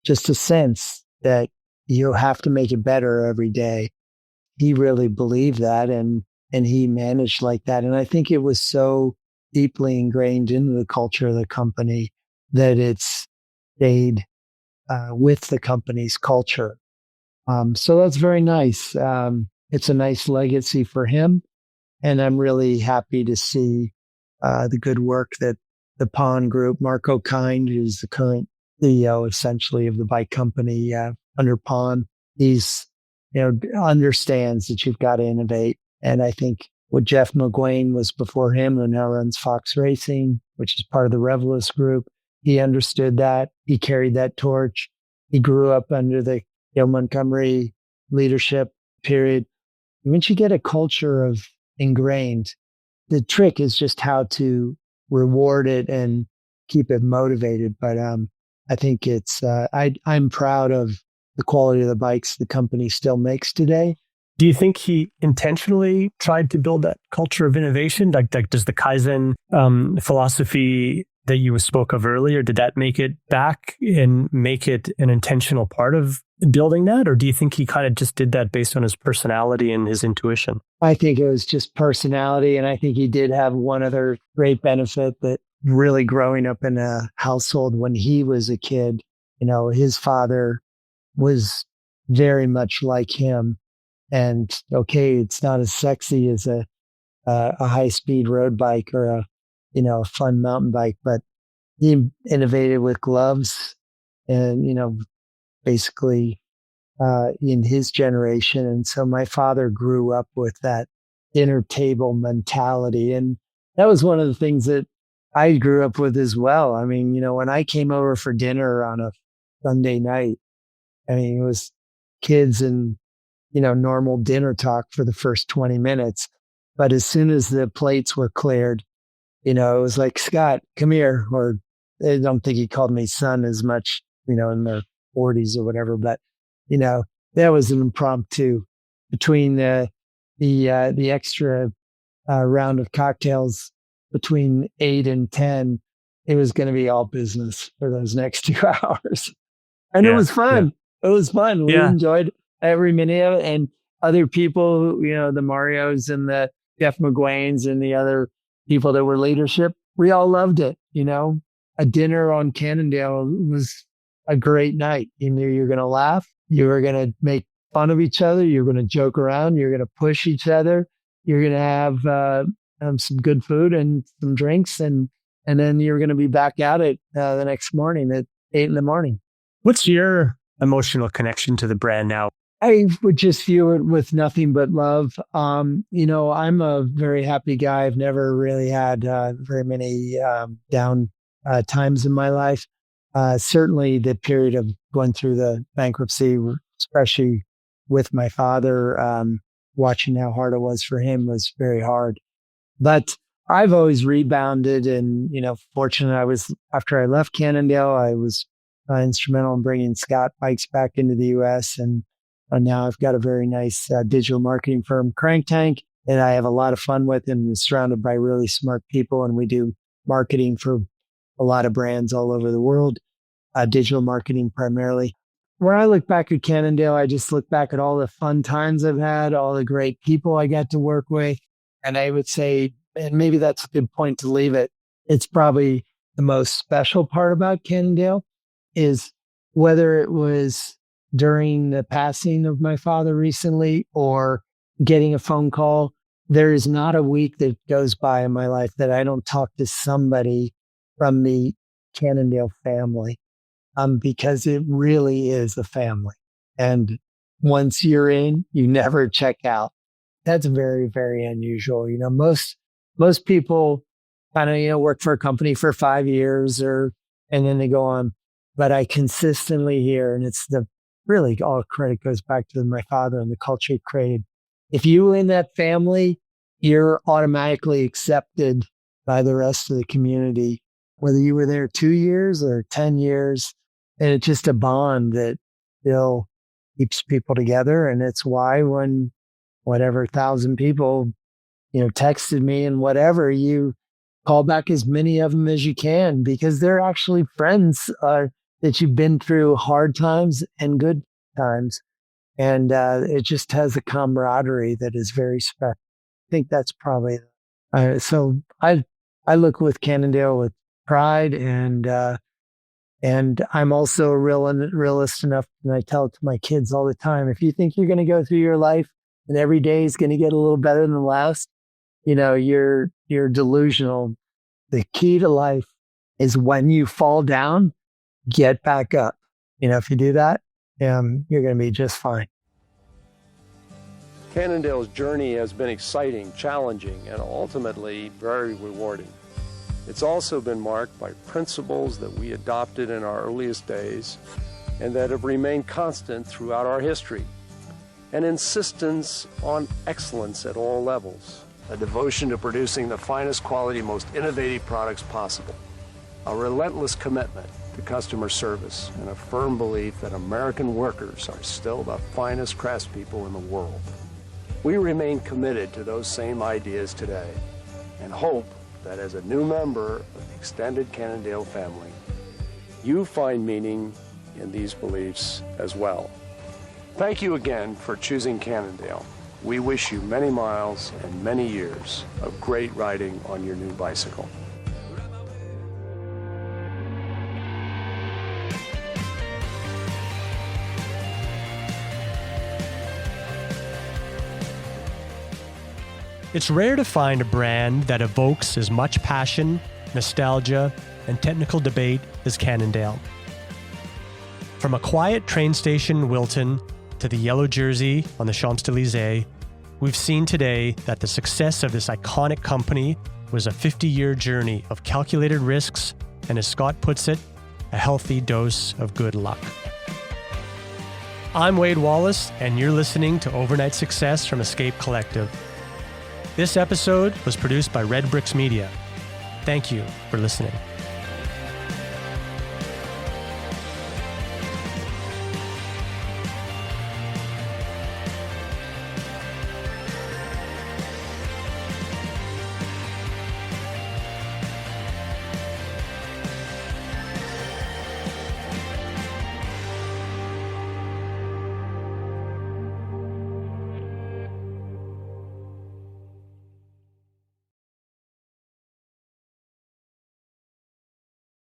S1: just a sense that you have to make it better every day. He really believed that, and he managed like that. And I think it was so deeply ingrained into the culture of the company that it's stayed with the company's culture. So that's very nice. It's a nice legacy for him. And I'm really happy to see the good work that the Pawn Group, Marco Kind, who's the current CEO essentially of the bike company under Pawn, he's understands that you've got to innovate. And I think what Jeff McGuane was before him, who now runs Fox Racing, which is part of the Revelous Group, he understood that. He carried that torch. He grew up under the Joe Montgomery leadership period. Once you get a culture of ingrained, the trick is just how to reward it and keep it motivated. But I think I'm proud of the quality of the bikes the company still makes today.
S4: Do you think he intentionally tried to build that culture of innovation? Like does the Kaizen philosophy that you spoke of earlier, did that make it back and make it an intentional part of building that? Or do you think he kind of just did that based on his personality and his intuition?
S1: I think it was just personality. And I think he did have one other great benefit, that really growing up in a household when he was a kid, his father was very much like him. And okay, it's not as sexy as a high-speed road bike or a fun mountain bike, but he innovated with gloves and, basically in his generation. And so my father grew up with that dinner table mentality. And that was one of the things that I grew up with as well. I mean, when I came over for dinner on a Sunday night, I mean, it was kids and, normal dinner talk for the first 20 minutes. But as soon as the plates were cleared, it was like, Scott, come here. Or I don't think he called me son as much, in their 40s or whatever. But, that was an impromptu between the extra round of cocktails between 8 and 10. It was going to be all business for those next 2 hours. And it was fun. Yeah. It was fun. We enjoyed every minute of it. And other people, the Marios and the Jeff McGuanes and the other people that were leadership, we all loved it. A dinner on Cannondale was a great night. You knew you were going to laugh. You were going to make fun of each other. You're going to joke around. You're going to push each other. You're going to have some good food and some drinks. And then you're going to be back at it the next morning at 8 a.m.
S4: What's your emotional connection to the brand now?
S1: I would just view it with nothing but love. I'm a very happy guy. I've never really had very many down times in my life. Certainly the period of going through the bankruptcy, especially with my father, watching how hard it was for him was very hard. But I've always rebounded and, fortunate. After I left Cannondale, I was instrumental in bringing Scott bikes back into the U.S. And now I've got a very nice digital marketing firm, Crank Tank, that I have a lot of fun with and is surrounded by really smart people. And we do marketing for a lot of brands all over the world, digital marketing primarily. When I look back at Cannondale, I just look back at all the fun times I've had, all the great people I got to work with. And I would say, and maybe that's a good point to leave it, it's probably the most special part about Cannondale is whether it was during the passing of my father recently or getting a phone call, there is not a week that goes by in my life that I don't talk to somebody from the Cannondale family, because it really is a family. And once you're in, you never check out. That's very, very unusual. Most people kind of, work for a company for 5 years and then they go on. But I consistently hear, and it's really all credit goes back to my father and the culture he created. If you were in that family, you're automatically accepted by the rest of the community, whether you were there 2 years or 10 years. And it's just a bond that still keeps people together. And it's why when whatever 1,000 people, texted me and whatever, you call back as many of them as you can, because they're actually friends that you've been through hard times and good times. And it just has a camaraderie that is very special. I think that's probably, so I look with Cannondale with pride, and I'm also a realist enough, and I tell it to my kids all the time, if you think you're going to go through your life and every day is going to get a little better than the last, you're delusional. The key to life is when you fall down, get back up. If you do that, you're going to be just fine.
S3: Cannondale's journey has been exciting, challenging, and ultimately very rewarding. It's also been marked by principles that we adopted in our earliest days and that have remained constant throughout our history. An insistence on excellence at all levels, a devotion to producing the finest quality, most innovative products possible, a relentless commitment to customer service, and a firm belief that American workers are still the finest craftspeople in the world. We remain committed to those same ideas today and hope that as a new member of the extended Cannondale family, you find meaning in these beliefs as well. Thank you again for choosing Cannondale. We wish you many miles and many years of great riding on your new bicycle.
S2: It's rare to find a brand that evokes as much passion, nostalgia, and technical debate as Cannondale. From a quiet train station in Wilton to the yellow jersey on the Champs-Élysées, we've seen today that the success of this iconic company was a 50-year journey of calculated risks and, as Scott puts it, a healthy dose of good luck. I'm Wade Wallace, and you're listening to Overnight Success from Escape Collective. This episode was produced by Red Bricks Media. Thank you for listening.